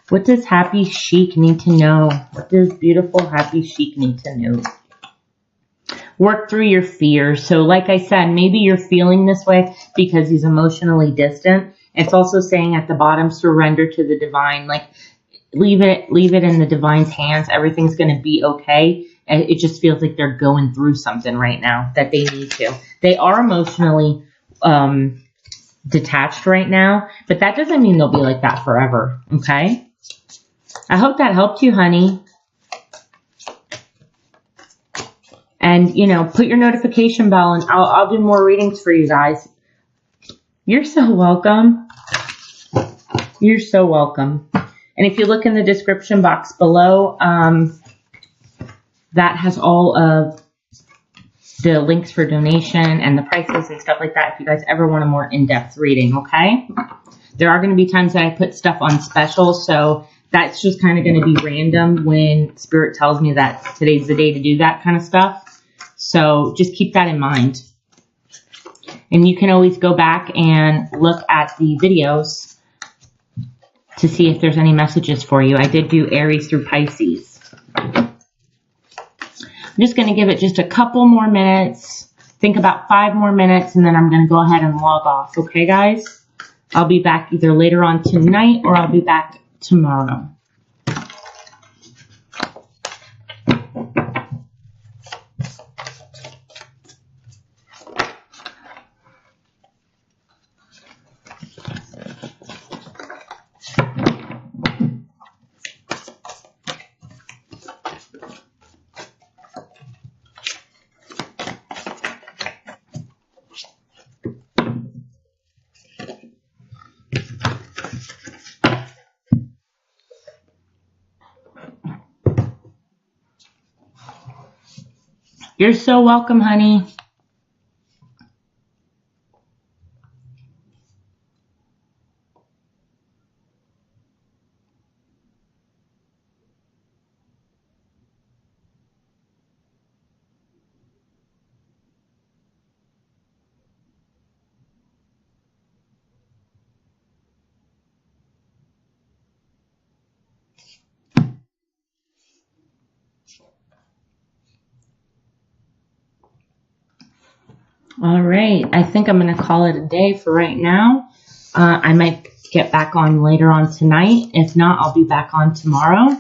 What does Happy Chic need to know? What does beautiful Happy Chic need to know? Work through your fears. So like I said, maybe you're feeling this way because he's emotionally distant. It's also saying at the bottom, surrender to the divine. Like, leave it in the divine's hands. Everything's going to be okay. It just feels like they're going through something right now that they need to. They are emotionally detached right now, but that doesn't mean they'll be like that forever, okay? I hope that helped you, honey. And, you know, put your notification bell and I'll do more readings for you guys. You're so welcome. You're so welcome. And if you look in the description box below, that has all of the links for donation and the prices and stuff like that if you guys ever want a more in-depth reading, okay? There are going to be times that I put stuff on special, so that's just kind of going to be random when Spirit tells me that today's the day to do that kind of stuff. So just keep that in mind. And you can always go back and look at the videos to see if there's any messages for you. I did do Aries through Pisces. I'm just going to give it just a couple more minutes. Think about 5 more minutes, and then I'm going to go ahead and log off. Okay, guys? I'll be back either later on tonight or I'll be back tomorrow. You're so welcome, honey. All right, I think I'm going to call it a day for right now. I might get back on later on tonight. If not, I'll be back on tomorrow.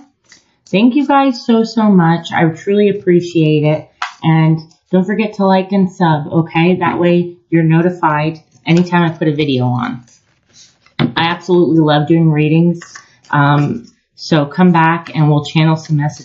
Thank you guys so much. I truly appreciate it. And don't forget to like and sub, okay? That way you're notified anytime I put a video on. I absolutely love doing readings. So come back and we'll channel some messages.